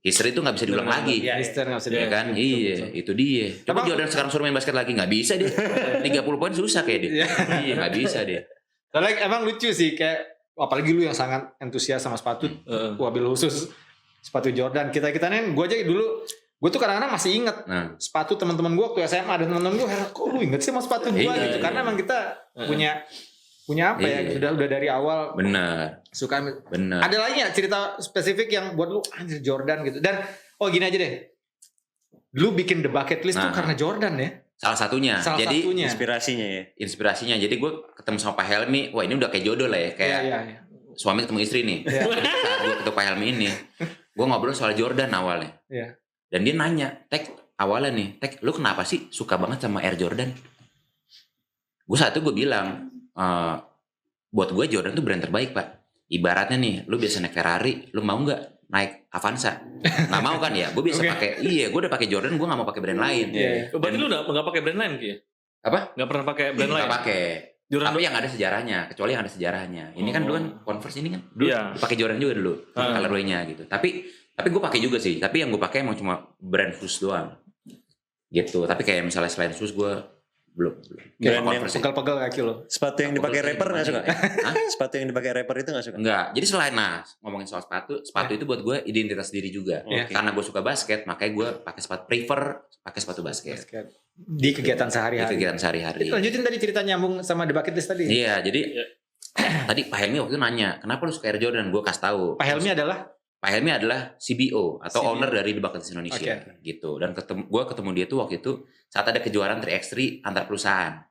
history itu nggak bisa diulang lagi. Ya, Eastern nggak bisa Ya kan, iya, itu dia. Coba Emang- Jordan sekarang suruh main basket lagi, nggak bisa dia. 30 poin susah kayak dia. Iya, nggak bisa dia. Soalnya emang lucu sih, kayak apalagi lu yang sangat antusias sama sepatu, wabil khusus sepatu Jordan. Kita nih, gue aja dulu, gue tuh kadang-kadang masih inget Nah, sepatu teman-teman gue waktu SMA, dan teman-teman gue heran, kok lu inget sih sama sepatu gue Iya, gitu? Karena emang kita punya apa ya? Iya. Udah dari awal benar, suka. benar. Ada lagi nggak cerita spesifik yang buat lu anjir Jordan gitu? Dan gini aja deh, lu bikin the bucket list tuh Nah. karena Jordan ya? Salah satunya. Salah Jadi satunya. inspirasinya. Jadi gue ketemu sama Pak Helmi, wah ini udah kayak jodoh lah ya, kayak Iya. suami ketemu istri nih. Iya. Jadi saat gue ketemu Pak Helmi ini, gue ngobrol soal Jordan awalnya. Iya. Dan dia nanya, awalnya nih, lu kenapa sih suka banget sama Air Jordan? Gue saat itu gue bilang, buat gue Jordan tuh brand terbaik Pak. Ibaratnya nih, lu biasa naik Ferrari, lu mau nggak naik Avanza? Nggak mau kan ya? Gue biasa Oke. pakai, gue udah pakai Jordan, gue nggak mau pakai brand lain. Iya. Berarti lu nggak pakai brand lain Ki? Apa? Nggak pernah pakai brand lain? Nggak pakai. Jordan Tapi yang ada sejarahnya, kecuali yang ada sejarahnya. Ini kan dulu kan Converse ini kan dulu Iya. pakai Jordan juga dulu, colorway-nya gitu. Tapi gue pakai juga sih. Tapi yang gue pakai emang cuma brand shoes doang. Gitu. Tapi kayak misalnya selain shoes gue belum. Brand yang Converse sih. Pegel-pegel kaki lo. Sepatu yang dipakai Pegel rapper nggak suka? Hah? Sepatu yang dipakai rapper itu nggak suka? Enggak. Jadi selain ngomongin soal sepatu itu buat gue identitas diri juga. Oke. Karena gue suka basket, makanya gue pakai sepatu basket. Di kegiatan Di sehari-hari. kegiatan sehari-hari. Lanjutin tadi cerita nyambung sama the bucket list tadi. Iya, jadi tadi Pak Helmi waktu itu nanya, kenapa lu suka Air Jordan? Gue kasih tahu. Pak Helmi adalah Pak Helmi adalah CBO atau CBO. owner dari The Bucket List Indonesia gitu. Dan gue ketemu dia tuh waktu itu saat ada kejuaraan 3x3 antar perusahaan.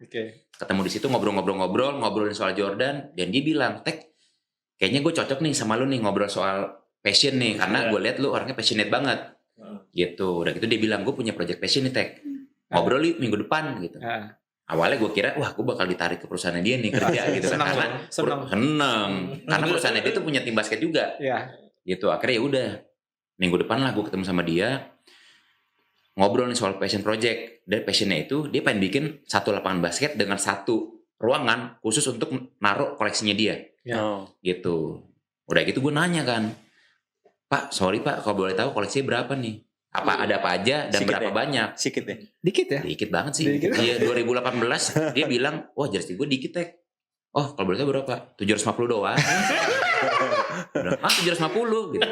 Ketemu di situ ngobrolin soal Jordan, dan dia bilang, "Tek, kayaknya gue cocok nih sama lu nih ngobrol soal passion nih, karena gue lihat lu orangnya passionate banget." Gitu. Dan itu dia bilang, "Gue punya project passion nih, Tek. Ngobrol yuk minggu depan." gitu. Awalnya gue kira, wah gue bakal ditarik ke perusahaannya dia nih kerja gitu kan. Karena seneng. Karena perusahaannya dia tuh punya tim basket juga. Iya. Gitu. Akhirnya ya udah, minggu depan lah gue ketemu sama dia, ngobrol nih soal passion project. Dan passionnya itu dia pengen bikin satu lapangan basket dengan satu ruangan khusus untuk naruh koleksinya dia. Ya. Gitu. Udah gitu gue nanya kan, "Pak, sorry Pak, kalau boleh tahu koleksinya berapa nih? Ada apa aja dan Sikit berapa ya? banyak?" Sikit ya? Dikit ya? Dikit banget sih. Dikit. Iya, 2018 dia bilang, "Wah, jersey gue dikit, Tek." "Oh, kalau boleh tahu berapa?" 750 doang. Bilang, 750 gitu.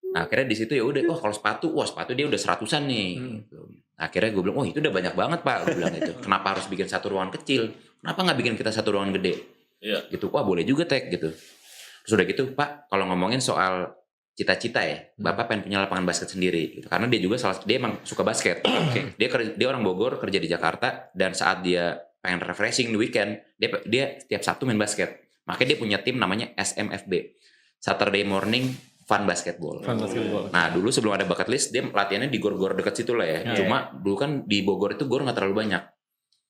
Nah, akhirnya di situ ya udah, kalau sepatu dia udah 100-an nih. Gitu. Akhirnya gue bilang, itu udah banyak banget Pak. Gue bilang gitu. Kenapa harus bikin satu ruangan kecil? Kenapa nggak bikin kita satu ruangan gede? Iya. Gitu. Wah, boleh juga Tek gitu. Terus udah gitu, Pak, kalau ngomongin soal cita-cita ya, Bapak pengen punya lapangan basket sendiri gitu. Karena dia juga dia emang suka basket. Dia orang Bogor, kerja di Jakarta, dan saat dia pengen refreshing di weekend, dia setiap Sabtu main basket. Makanya dia punya tim namanya SMFB, Saturday Morning Fun Basketball. Nah, dulu sebelum ada bucket list, dia latihannya di gor-gor dekat situ lah ya. Cuma dulu kan di Bogor itu gor nggak terlalu banyak.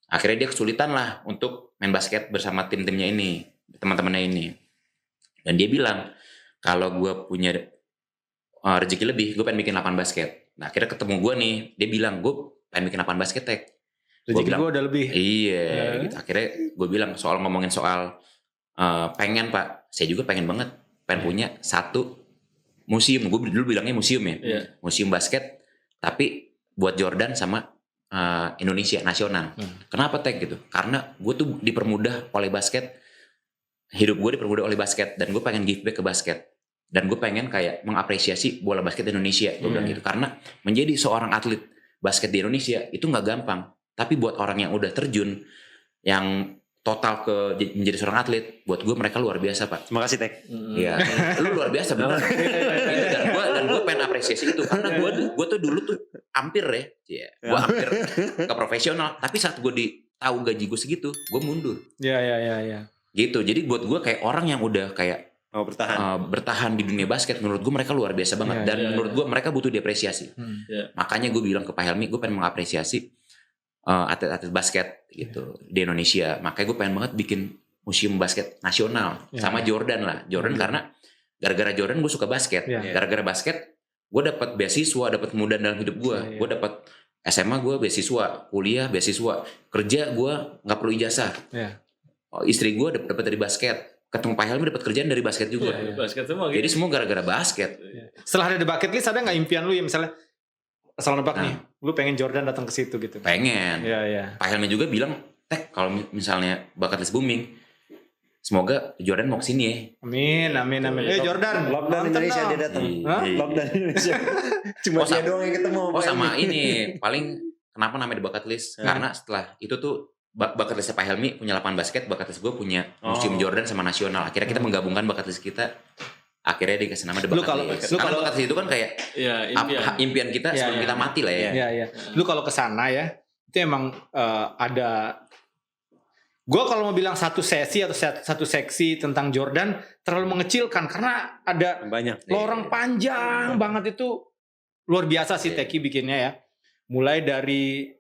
Akhirnya dia kesulitan lah untuk main basket bersama tim-timnya ini, teman-temannya ini. Dan dia bilang, kalau gue punya rezeki lebih, gue pengen bikin lapangan basket. Nah, akhirnya ketemu gue nih, dia bilang, "Gue pengen bikin lapangan basket, Tek." Rezeki gue udah lebih. Iya, gitu. Akhirnya gue bilang ngomongin soal pengen Pak, saya juga pengen banget, pengen punya satu museum. Gue dulu bilangnya museum ya, museum basket, tapi buat Jordan sama Indonesia nasional. Kenapa Tek gitu? Karena gue tuh dipermudah oleh basket, hidup gue dipermudah oleh basket, dan gue pengen give back ke basket, dan gue pengen kayak mengapresiasi bola basket Indonesia. Gue bilang gitu, karena menjadi seorang atlet basket di Indonesia itu nggak gampang. Tapi buat orang yang udah terjun, yang total menjadi seorang atlet, buat gue mereka luar biasa Pak. Terima kasih Tek. Iya, lu luar biasa bener. Gitu, dan gue pengen apresiasi itu, karena gue tuh dulu tuh hampir gue hampir ke profesional. Tapi saat gue tahu gaji gue segitu, gue mundur. Iya. Gitu. Jadi buat gue kayak orang yang udah kayak bertahan di dunia basket, menurut gue mereka luar biasa banget. Dan menurut gue mereka butuh diapresiasi. Makanya gue bilang ke Pak Helmi, gue pengen mengapresiasi atlet-atlet basket gitu di Indonesia. Makanya gue pengen banget bikin museum basket nasional sama Jordan lah. Karena gara-gara Jordan gue suka basket. Gara-gara basket gue dapat beasiswa, dapat kemudahan dalam hidup gue. Gue dapat SMA gue beasiswa, kuliah beasiswa, kerja gue nggak perlu ijazah. Istri gue dapat dari basket, ketemu Pak Helmi dapat kerjaan dari basket juga. Basket semua gitu. Jadi semua gara-gara basket. Setelah ada The Bucket List ada nggak impian lu ya misalnya asal nebak nih, lu pengen Jordan datang ke situ gitu? Pengen. Iya. Pak Helmi juga bilang, kalau misalnya bakat list booming, semoga Jordan mau kesini ya. Amin. Jordan, Lockdown nonton Indonesia dong. dia datang. Hah? Lockdown Indonesia. Cuma dia doang yang ketemu. Oh sama ini, paling kenapa namanya The Bucket List? Karena setelah itu tuh bakat listnya Pak Helmi punya lapangan basket, bakat list gue punya museum Jordan sama nasional. Akhirnya kita menggabungkan bakat list kita. Akhirnya dikasih nama The Bucket List. Karena bakat list itu kan kayak impian kita sebelum kita mati lah ya. Iya. Lu kalau ke sana ya, itu emang ada. Gue kalau mau bilang satu sesi atau satu seksi tentang Jordan terlalu mengecilkan karena ada banyak lorong panjang banget itu luar biasa sih Teki bikinnya ya. Mulai dari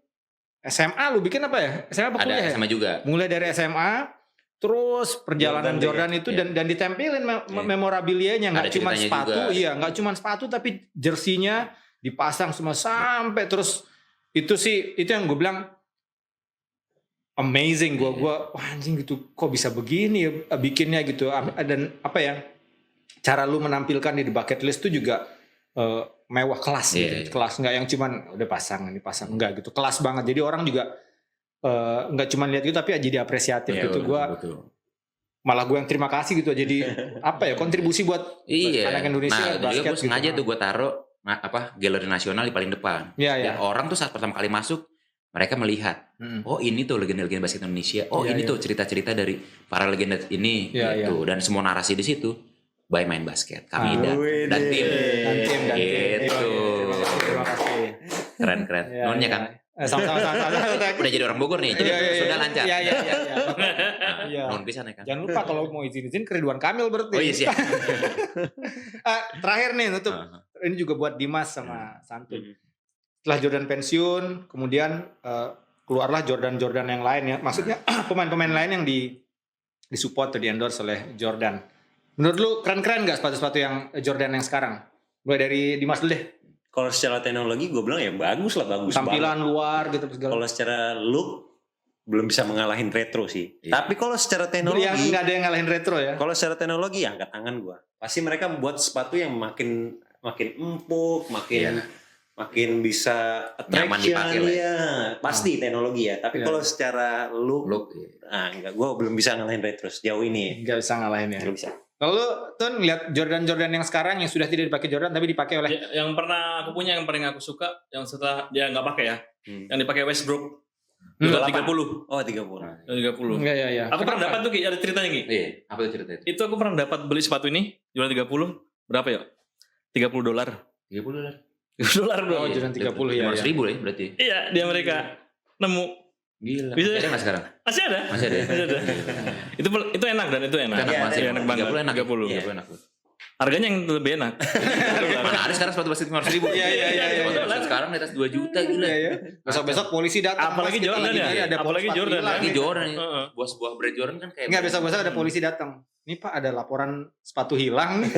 SMA lu bikin apa ya? SMA apa kuliah ya? Ada SMA juga. Mulai dari SMA terus perjalanan Jordan itu dan ditempelin memorabilianya, nggak cuma sepatu, nggak cuma sepatu tapi jersinya dipasang semua sampai terus itu yang gue bilang amazing. Gue wah anjing gitu kok bisa begini ya bikinnya gitu. Dan apa ya cara lu menampilkan di bucket list itu juga mewah kelas gitu. Kelas nggak yang cuman udah pasang enggak gitu, kelas banget. Jadi orang juga nggak cuma lihat itu tapi jadi apresiatif gitu. Gue malah gue yang terima kasih gitu. Jadi apa ya kontribusi buat anak Indonesia. Nah juga gue sengaja tuh gue taruh galeri nasional di paling depan. Dan orang tuh saat pertama kali masuk mereka melihat, oh ini tuh legenda-legenda basket Indonesia. Oh ini tuh cerita-cerita dari para legenda ini gitu. Dan semua narasi di situ by main basket kami dan tim gitu. Terima kasih. Keren nonnya kan sama-sama udah jadi orang Bogor nih jadi sudah lancar. Iya. Non pisan ya kan. Jangan lupa kalau mau izin ke Ridwan Kamil berarti. Oh iya sih. Terakhir nih nutup. Ini juga buat Dimas sama Santun. Setelah Jordan pensiun, kemudian keluarlah Jordan yang lain ya. Maksudnya pemain-pemain lain yang disupport atau di-endorse oleh Jordan. Menurut lu keren-keren gak sepatu-sepatu yang Jordan yang sekarang? Mulai dari Dimas dulu deh. Kalau secara teknologi gue bilang ya bagus Tampilan banget. Luar gitu segala. Kalau secara look belum bisa mengalahin retro sih. Tapi kalau secara teknologi yang nggak ada yang ngalahin retro ya. Kalau secara teknologi ya angkat tangan gue. Pasti mereka membuat sepatu yang makin empuk, makin bisa nyaman dipakai lah. Ya. Pasti teknologi ya. Tapi kalau secara look enggak, gue belum bisa ngalahin retro sejauh ini. Nggak bisa ngalahin ya. Nggak bisa. Kalau lu tuh lihat Jordan yang sekarang yang sudah tidak dipakai Jordan tapi dipakai oleh yang pernah aku punya yang paling aku suka yang setelah dia nggak pakai ya, yang dipakai Westbrook. 30. Oh 30. 30. Iya. Aku pernah dapat tuh Ki, ada ceritanya Ki. Iya, apa tuh ceritanya? Itu aku pernah dapat beli sepatu ini jual 30. Berapa ya? $30. $30. $30 bro. Oh, Jordan 30 ya. 500.000 ya berarti. Iya, di Amerika. Nemu. Gila. Bisa. Ada nggak sekarang? Masih ada. Itu enak dan itu enak. Enak banget. 30 enak. 30 enak. Harganya yang lebih enak. Mana ada sekarang sepatu basket 500.000. Iya. Sepatu basket sekarang di atas 2 juta gila. Besok polisi datang. Apalagi Jordan ya. Apalagi Jordan. Lagi Jordan. Sebuah brand Jordan kan kayak. Enggak, besok ada polisi datang. Ini Pak ada laporan sepatu hilang nih.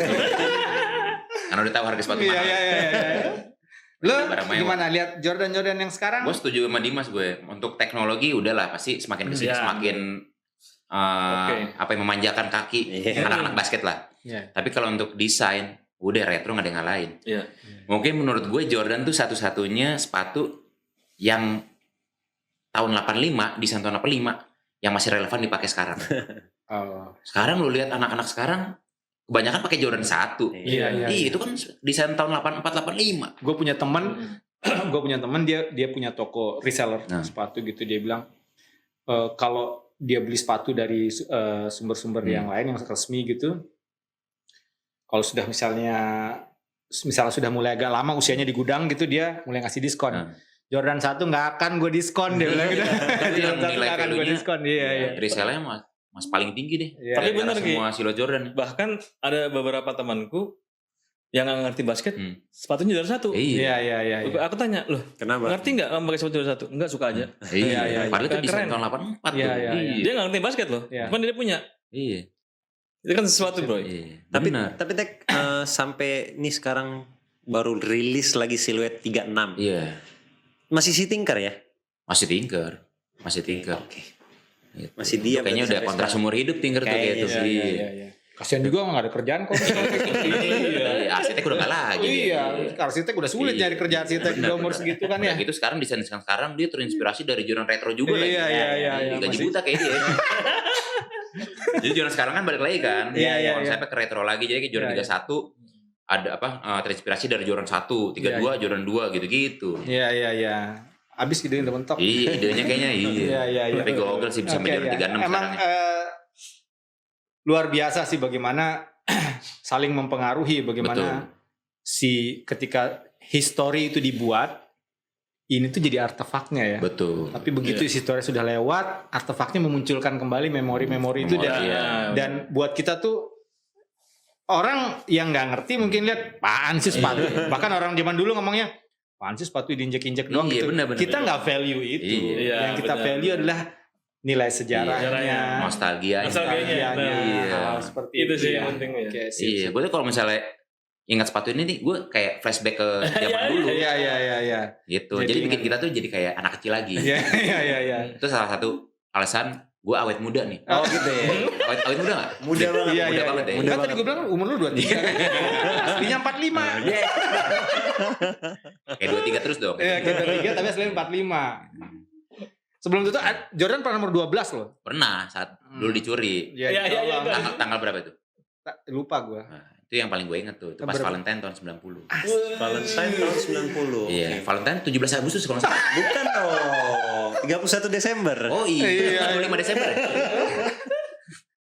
Karena udah tahu harga sepatu mahal. Iya. Lo gimana lihat Jordan yang sekarang? Gue setuju sama Dimas gue. Untuk teknologi udahlah pasti semakin kesini semakin apa yang memanjakan kaki anak-anak basket lah. Tapi kalau untuk desain udah retro nggak ada yang ngalahin. Mungkin menurut gue Jordan tuh satu-satunya sepatu yang tahun 85 desain tahun 85 yang masih relevan dipakai sekarang. Sekarang lu lihat anak-anak sekarang kebanyakan pakai Jordan 1. Iya. Itu kan desain tahun 84 85. Gue punya teman dia punya toko reseller sepatu gitu. Dia bilang kalau dia beli sepatu dari sumber-sumber yang lain yang resmi gitu, kalau sudah misalnya sudah mulai agak lama usianya di gudang gitu, dia mulai ngasih diskon. Jordan 1 nggak akan gue diskon dia bilang gitu. Jordan 1 nggak akan gue diskon. Iya. Resellernya mas paling tinggi deh. Tapi benar semua silo Jordan. Bahkan ada beberapa temanku yang nggak ngerti basket, sepatunya Jordan 1. Iya. Aku tanya, loh, kenapa? Ngerti nggak kamu pakai sepatu Jordan 1? Enggak, suka aja. Iya. Padahal itu desain tahun 84 tuh. Dia nggak ngerti basket loh. Cuman dia punya. Iya. Itu kan sesuatu bro. Tapi Tek sampai ini sekarang baru rilis lagi siluet 36. Iya. Masih si Tinker ya? Masih tinker. Oke. Gitu. Masih dia Kayaknya berarti udah sampai kontrak sekarang. seumur hidup tinggal tuh kayak Kayaknya gitu. sih. Iya. Kasian juga nggak ada kerjaan kok. Iya, arsitek udah nggak lagi. Iya, dia. arsitek udah sulit Iya. nyari kerja arsitek di Benar, umur benar. segitu kan ya. Udah gitu sekarang desain sekarang dia terinspirasi dari Jordan retro juga lagi. Iya. Gaji Masih- buta kayak dia. Jadi Jordan sekarang kan balik lagi kan. Iya. Konsepnya ke retro lagi jadi kayak Jordan Iya. 31 ada terinspirasi dari Jordan 1, 32, Jordan 2 gitu-gitu. Iya. Abis idenya udah mentok. Iya, idenya kayaknya iya. Iya. Tapi gokil sih bisa Oke, sampai Jordan 36 Emang sekarang. Ya. luar biasa sih bagaimana saling mempengaruhi bagaimana Betul. si ketika history itu dibuat ini tuh jadi artefaknya ya. Betul. Tapi begitu history sudah lewat, artefaknya memunculkan kembali memori-memori itu dan Memori, ya. dan buat kita tuh orang yang nggak ngerti mungkin lihat apaan sih sepatu. Bahkan orang zaman dulu ngomongnya apaan sih sepatu diinjek-injek doang Iya, gitu. benar. Kita nggak value itu. Iya, Yang kita benar. value adalah nilai sejarahnya, Sejarahnya. Nostalgia. Nostalgianya. Iya. hal seperti Itu sih ya. yang penting ya. Oke, sip, Iya, sip. gue tuh kalau misalnya ingat sepatu ini nih, gue kayak flashback ke zaman dulu. Iya. Gitu. Jadi Jadi bikin ingat- kita tuh jadi kayak anak kecil lagi. Iya. Itu salah satu alasan gue awet muda nih. Oh gitu ya. Awet muda gak? Muda banget. Iya, Muda banget ya. Muda Kan tadi gue bilang umur lu 23 kan? Aslinya 45. Kayak 23 terus dong. Iya, kita 3 tapi aslinya 45. Sebelum itu Jordan pernah nomor 12 loh. Pernah saat dulu dicuri. Iya, iya. Tanggal berapa itu? Lupa gue. Nah, itu yang paling gue inget tuh. Itu pas Berapa? Valentine tahun 90. Valentine tahun 90. Iya, Valentine 17 Agustus kalau nggak salah. Bukan dong. 31 Desember. Oh iya, Iya. 25 Desember ya?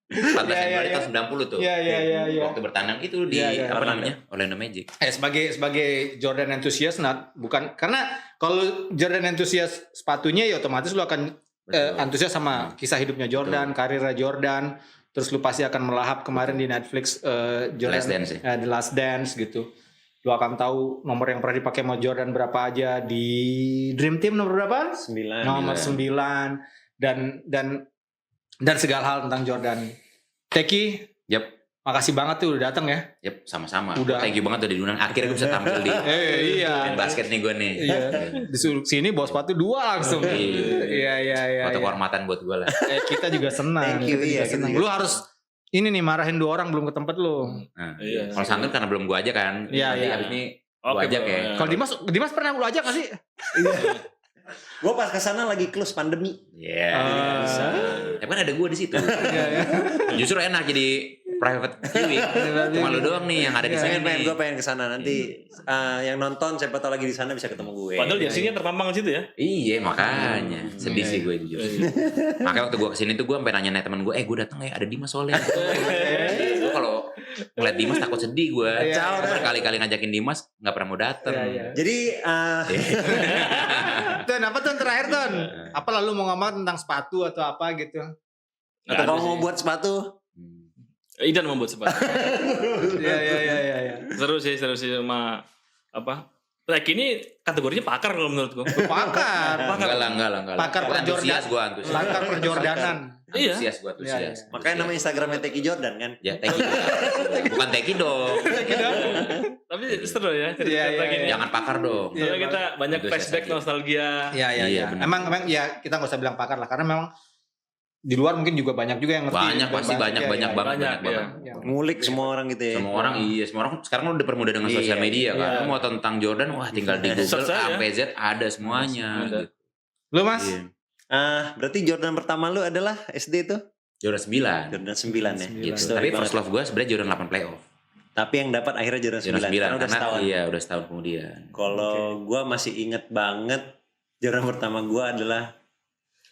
14 Iya, Februari iya. tahun 90 tuh. Iya. Waktu bertandang itu di Iya. apa namanya? Orlando Magic. Sebagai Jordan enthusiast bukan karena kalau Jordan enthusiast sepatunya ya otomatis lu akan Betul. antusias sama kisah hidupnya Jordan, karirnya Jordan, terus lu pasti akan melahap kemarin di Netflix Jordan Last Dance ya? The Last Dance gitu. Lu akan tahu nomor yang pernah dipakai sama Jordan berapa aja di Dream Team nomor berapa? 9. Nomor 9 dan segala hal tentang Jordan. Teki, Yap, makasih banget tuh udah datang ya. sama-sama. Udah. Thank you banget udah diundang. Akhirnya gue bisa tampil di Iya. main basket nih gue nih. Iya. Disuruh sini bawa sepatu 2 langsung. Iya. Foto kehormatan buat gue lah. Kita juga senang. Thank you, Kita juga iya, kita senang. juga Lu harus ini nih marahin 2 orang belum ke tempat lu. Nah, Iya. kalau Santun karena belum gue ajak kan. Iya, Nanti iya. abis ini Oke, gue ajak Bro. ya. Iya. Kalau Dimas pernah lu ajak gak sih? Gue pas kesana lagi close pandemi. Iya. Ah. Tapi kan ada gue di situ. Iya. Justru enak jadi private viewing. Cuma lu doang nih yang ada di sini. Gue pengen kesana nanti. Yang nonton siapa tahu lagi di sana bisa ketemu gue. Padahal jersinya terpampang di situ ya. Iya makanya sedih sih gue jujur. Makanya waktu gue kesini tuh gue sampai nanya temen gue, gue datang ya ada Dimas soalnya. Gue kalau ngeliat Dimas takut sedih gue. Iya. Berkali-kali ngajakin Dimas nggak pernah mau datang. Iya. Jadi Ton, apa Ton terakhir Ton? Apa lalu mau ngomong tentang sepatu atau apa gitu? atau kamu mau buat sepatu? Idan membuat sepatu. Iya. seru sih sama apa? Like ini kategorinya pakar kalau menurutku. Pakar. Enggak lah. Pakar Gua antusias perjordan. gue antusias. Pakar perjordanan. Iya. Antusias gue antusias. Iya. Makanya nama Instagramnya Teki Jordan kan? Ya Teki. Bukan Teki dong. Tapi seru ya cerita Iya, lagi iya. ini. Jangan pakar dong. Soalnya kita banyak Antusias flashback aja. nostalgia. Iya. Iya, benar. Emang ya kita nggak usah bilang pakar lah karena memang di luar mungkin juga banyak juga yang ngerti. Banyak pasti banyak Iya, banyak iya. banget Banyak, banyak iya. banget. Iya. Ngulik semua orang gitu ya. Semua orang semua orang sekarang udah dipermudah dengan Iya, sosial media kan. iya. Lu mau tentang Jordan wah tinggal di Google Search aja. sampai Z ada semuanya. Ada. Gitu. Lu Mas? Iya. Berarti Jordan pertama lu adalah SD itu? Jordan 9. Jordan 9 ya. Gitu. Story Tapi banget. first love gue sebenarnya Jordan 8 playoff. Tapi yang dapat akhirnya Jordan 9. Jordan 9 Karena udah karena setahun. iya udah setahun kemudian. Kalau gua masih inget banget Jordan pertama gua adalah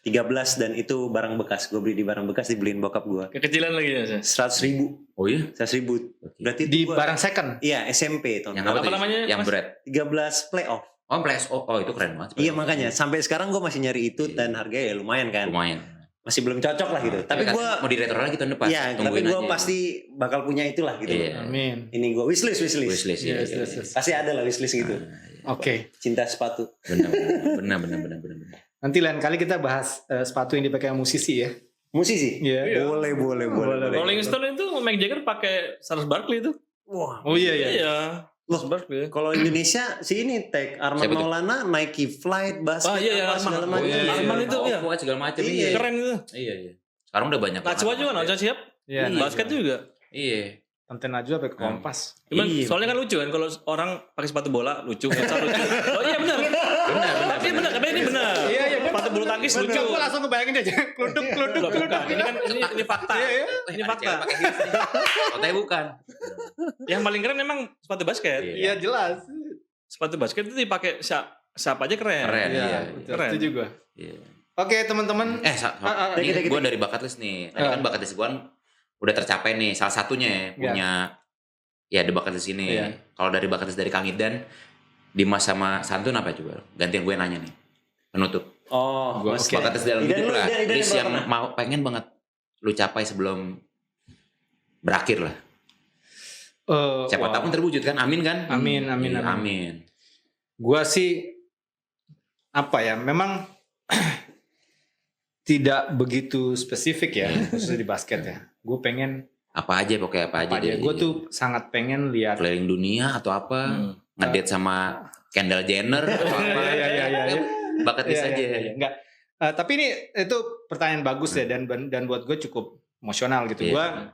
13 dan itu barang bekas. Gue beli di barang bekas dibeliin bokap gua. Kekecilan lagi ya. Saya. 100.000. Oh iya? 100.000. Oke. Berarti Di itu gua, barang second. iya SMP tahun Yang apa, Apa tuh? namanya, Yang Mas? bread. 13 playoff. Oh, playoff. Oh, itu keren banget. Iya makanya sampai sekarang gue masih nyari itu dan harganya ya lumayan kan. Lumayan. Masih belum cocok lah gitu. Tapi kan gue mau di retro lagi tahun depan. ya tapi Tungguin gue aja. pasti bakal punya itulah gitu. Iya. Amin. Ini gue wishlist. Wishlist ya. Yes, yes, yes. Pasti ada lah wishlist gitu. Oke. Cinta sepatu. Benar. Nanti lain kali kita bahas sepatu yang dipakai musisi ya. Musisi? Iya. Boleh. Boleh. Rolling Stone itu Mick Jagger pakai Charles Barkley itu. Wah. Oh iya. Iya. Loh, kalau Indonesia si ini tag Arman Siapa tuh? Maulana, Nike Flight, basket, Iya, apa, Arman. segala Oh, macam. iya. Arman itu, iya. Pokoknya segala macam. Iya. Iya. Keren itu. Iya. Sekarang udah banyak. Najwa juga banget. Najwa siap. Iya. Basket juga. Iya. Konten aja sampai ke Kompas. Cuman Iya. soalnya kan lucu kan kalau orang pakai sepatu bola lucu, futsal lucu. Oh iya benar. Benar. Tapi benar, tapi ini benar. Iya, iya, Sepatu bulu tangkis lucu. Gue langsung kebayangin aja keluduk. Loh, bukan. Ini kan ini fakta. Ini fakta. Pakai heels nih. Katanya bukan. Yang paling keren memang sepatu basket. Iya jelas. Sepatu basket itu dipakai siapa aja keren. Keren. Iya, Iya. betul. Keren. Setuju gue. Iya. Oke teman-teman. Ini gue dari bucket list nih. Tadi kan bucket list gue udah tercapai nih. Salah satunya punya ya di bucket list ini. Iya. Kalau dari bucket list dari Kang Idan, Dimas sama Santun apa coba? Gantian gue nanya nih. Penutup. Oh, Gua basket. Bucket list dalam Idan hidup lu, lah. Idan List yang berapa? mau pengen banget lu capai sebelum berakhir lah. Siapa tahu terwujud kan? Amin kan? Amin, amin, Iya, amin. amin. Gua sih apa ya? Memang tidak begitu spesifik ya, khususnya di basket ya. Gue pengen Apa aja pokoknya apa aja deh. gue tuh sangat pengen lihat. keliling dunia atau apa? Ngedate sama Kendall Jenner atau apa? Iya. Bucket list Iya, aja. iya. Enggak. Tapi itu pertanyaan bagus ya dan buat gue cukup emosional gitu. Iya.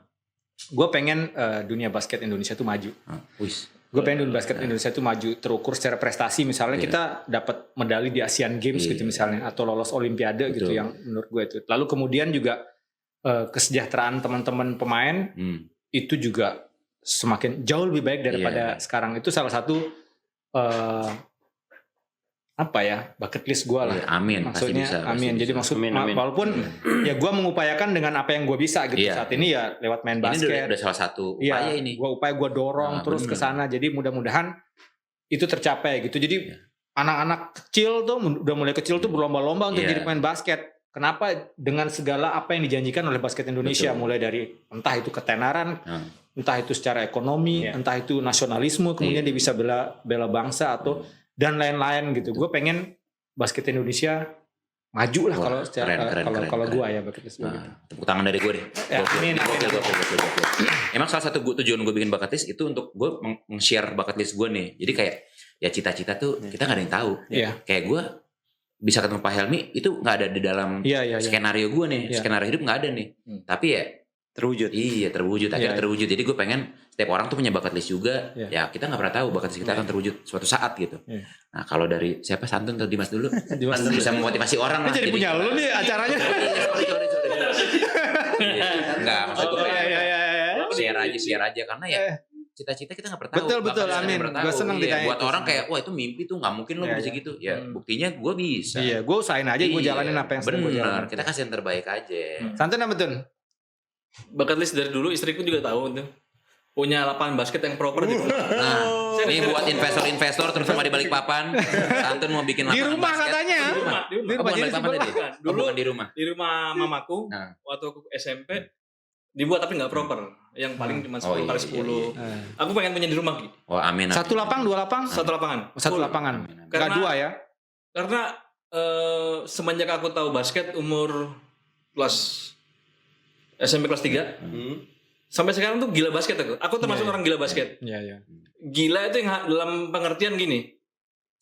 Gue pengen dunia basket Indonesia tuh maju. Wis. Gue pengen dunia basket Indonesia tuh maju terukur secara prestasi. Misalnya Iya. kita dapat medali di Asian Games Iya. gitu misalnya atau lolos Olimpiade gitu Betul. yang menurut gue itu. Lalu kemudian juga kesejahteraan teman-teman pemain itu juga semakin jauh lebih baik daripada Iya. sekarang. Itu salah satu apa ya bucket list gue lah. Iya, amin. Pasti Maksudnya bisa, pasti amin. Jadi bisa. maksud Amin, amin. walaupun ya gue mengupayakan dengan apa yang gue bisa gitu Iya. saat ini ya lewat main Ini basket. udah salah satu Iya, upaya ini. gue dorong Nah, terus ke bener. sana. Jadi mudah-mudahan itu tercapai gitu. Jadi Iya. anak-anak kecil tuh udah mulai kecil tuh berlomba-lomba untuk Iya. jadi pemain basket. Kenapa? Dengan segala apa yang dijanjikan oleh basket Indonesia, Betul. mulai dari entah itu ketenaran, Nah, entah itu secara ekonomi, Iya. entah itu nasionalisme, kemudian dia bisa bela bangsa atau dan lain-lain gitu. Gue pengen basket Indonesia maju lah Wah, kalau secara keren, kalau keren. gue ya basket list begitu. nah, tepuk tangan dari gue deh. Ya, Gokil, amin, amin. gokil. Emang salah satu tujuan gue bikin bucket list itu untuk gue meng-share bucket list gue nih. Jadi kayak ya cita-cita tuh kita gak ada yang tahu. Iya. Kayak gue bisa ketemu Pak Helmi itu nggak ada di dalam Iya. skenario gue nih. Iya. Skenario hidup nggak ada nih. Tapi ya Terwujud. iya terwujud. Akhirnya Iya. terwujud. Jadi gue pengen setiap orang tuh punya bucket list juga. Iya. Ya kita nggak pernah tahu bucket list kita akan terwujud suatu saat gitu. Iya. Nah kalau dari siapa Santun atau Dimas dulu? Dimas Kan dulu. bisa memotivasi orang Ini lah. jadi punya lu nih acaranya. Sorry. Iya, enggak maksud gue pengen share aja karena ya cita-cita kita nggak pernah tahu. Betul, Bakal amin. nggak pernah Gua tahu. seneng Iya, ditanya buat itu. orang kayak wah itu mimpi tuh nggak mungkin lo Iya, bisa iya. gitu. Ya buktinya gue bisa. Iya, gue usahain aja, gue jalanin apa yang sedang gue Bener, jalanin. kita kasih yang terbaik aja. Santun apa betul? Bucket list dari dulu istriku juga tahu tuh. Punya lapangan basket yang proper di rumah. Nah, ini Serius. buat investor-investor terutama di Balikpapan, Santun mau bikin Di lapangan rumah basket. katanya. Di rumah. Di rumah, Bukan jadi Balikpapan sebelah. tadi? Bukan. Oh, bukan di rumah. Di rumah mamaku Nah. waktu aku SMP dibuat tapi nggak proper. Yang paling cuma 10 kali 10. Aku pengen punya di rumah Ki. Oh, amin. Satu lapang, dua lapang? Satu lapangan. Satu Full. lapangan. Amin. Enggak Karena- dua ya? Karena semenjak aku tahu basket umur kelas SMP kelas 3 sampai sekarang tuh gila basket aku. Aku termasuk orang gila basket. Iya. Gila itu yang dalam pengertian gini.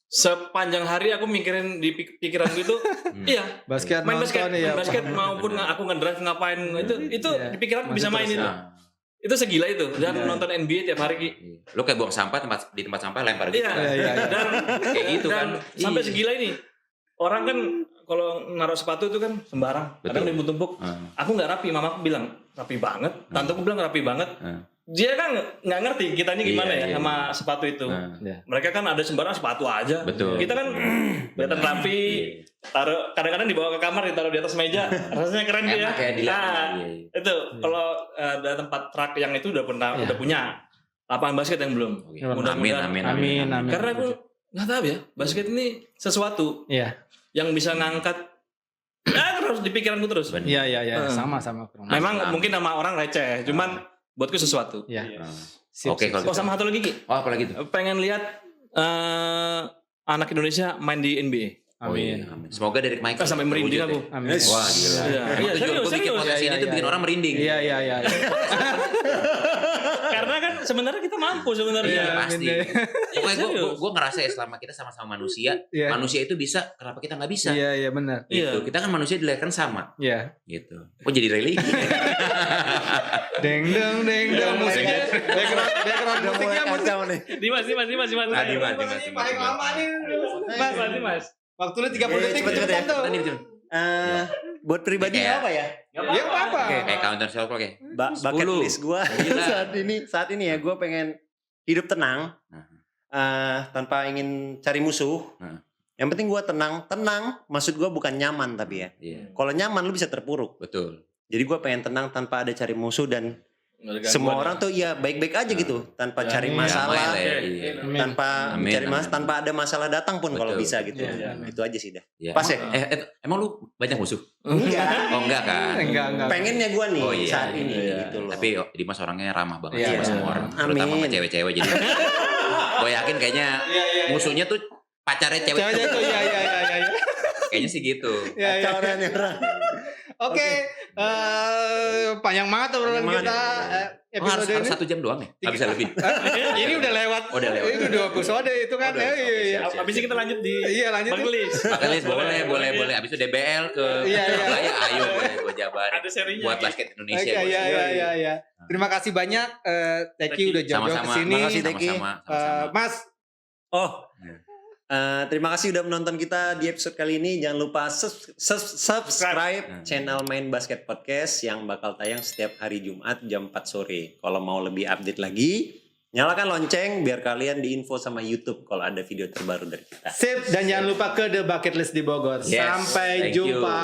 Sepanjang hari aku mikirin di pikiranku itu iya, Basket main basket, nonton ya. main basket maupun aku ngedrive ngapain itu Iya. di pikiran bisa main itu. Nah, Itu segila itu dan nonton NBA tiap hari Ki. lu kayak buang sampah di tempat sampah lempar gitu. Iya. Iya. Dan Kayak gitu dan kan. sampai Iya. segila ini. Orang kan kalau naruh sepatu itu kan sembarang, kadang Betul. ditumpuk. Aku nggak rapi, mamaku bilang rapi banget, tanteku bilang rapi banget. Dia kan nggak ngerti kitanya gimana Iya, ya iya. sama sepatu itu. Iya. Mereka kan ada sembarang sepatu aja. Betul. Kita kan kelihatan rapi, taruh kadang-kadang dibawa ke kamar, ditaruh di atas meja. Rasanya keren dia. Enak ya dilihat. Nah, Iya. itu kalau ada tempat track yang itu udah punya lapangan basket yang belum. Oke. Mudah-mudahan. Amin. Karena aku nggak tahu ya, basket ini sesuatu Iya. yang bisa ngangkat terus di pikiranku terus. Bener. Iya. Sama kurang lebih. Memang Amin. mungkin sama orang receh, cuman buatku sesuatu. Iya. Nah. Sip, Oke, sip, kalau sip. Oh sama satu lagi Ki, Oh, apa lagi tuh? pengen lihat anak Indonesia main di NBA. Oh, iya. Amin. Semoga dari Michael Sampai merinding terwujud aku. ya. Amin. Wah, gila. Iya. Emang Iya, tujuan gue bikin serius. podcast ini Iya, tuh bikin iya. orang merinding. Iya. Karena kan sebenarnya kita mampu sebenarnya. Iya, pasti. Pokoknya Serius. gue ngerasa ya selama kita sama-sama manusia, Iya. manusia itu bisa, kenapa kita nggak bisa? Iya, iya benar. Gitu. Iya. Kita kan manusia dilahirkan sama. Iya. Gitu. Kok jadi religi? Deng deng deng deng musiknya background Udah mulai musiknya musik. kacau nih. Dimas. Mas. Waktu lu 30 detik cepet ya. tuh. Tadi betul. Buat pribadi Kayak- apa ya? Ya apa? Kayak counter self kayak. Bucket 10. list gue saat ini ya gue pengen hidup tenang tanpa ingin cari musuh. Nah. Yang penting gue tenang. Maksud gue bukan nyaman tapi ya. Iya, Kalau nyaman lu bisa terpuruk. betul. Jadi gue pengen tenang tanpa ada cari musuh dan semua orang tuh ya baik-baik aja gitu tanpa Ya, cari amin. masalah, Damai lah ya, iya. tanpa Amin, cari amin. tanpa ada masalah datang pun kalau Betul, bisa gitu. Iya, iya. Itu aja sih dah. Iya. Pas ya? Emang lu banyak musuh? Enggak. Oh enggak kan? Enggak. Pengennya gue nih Oh, iya, saat ini iya. gitu loh. Tapi Dimas orangnya ramah banget Iya, sama iya. semua orang, Amin. terutama sama cewek-cewek jadi. Gue yakin kayaknya musuhnya tuh pacarnya cewek. Cewek itu iya. Kayaknya sih gitu. Iya, iya. Kacau nih orang. Oke, panjang banget obrolan Panjang kita Oh, harus episode ini. 1 jam doang ya? Nggak bisa lebih. Ini udah lewat. Oh, udah lewat. Ini udah episode itu kan. Udah, Iya, oke, iya. siap. Abis ini kita lanjut di Iya, lanjut. Banglis. Bakalis boleh. Abis itu DBL ke Iya, iya. Surabaya, ayo gue jabarin. Ada serinya. Buat basket Oke, Indonesia. bos. iya. Terima kasih banyak Teki udah jauh-jauh Sama-sama. kesini. Makasih, Teki. Sama-sama. Mas, Oh, terima kasih udah menonton kita di episode kali ini. Jangan lupa subscribe channel Main Basket Podcast yang bakal tayang setiap hari Jumat jam 4 sore. Kalau mau lebih update lagi, nyalakan lonceng biar kalian diinfo sama YouTube kalau ada video terbaru dari kita. sip dan jangan lupa ke The Bucket List di Bogor. Yes, Sampai thank you. jumpa.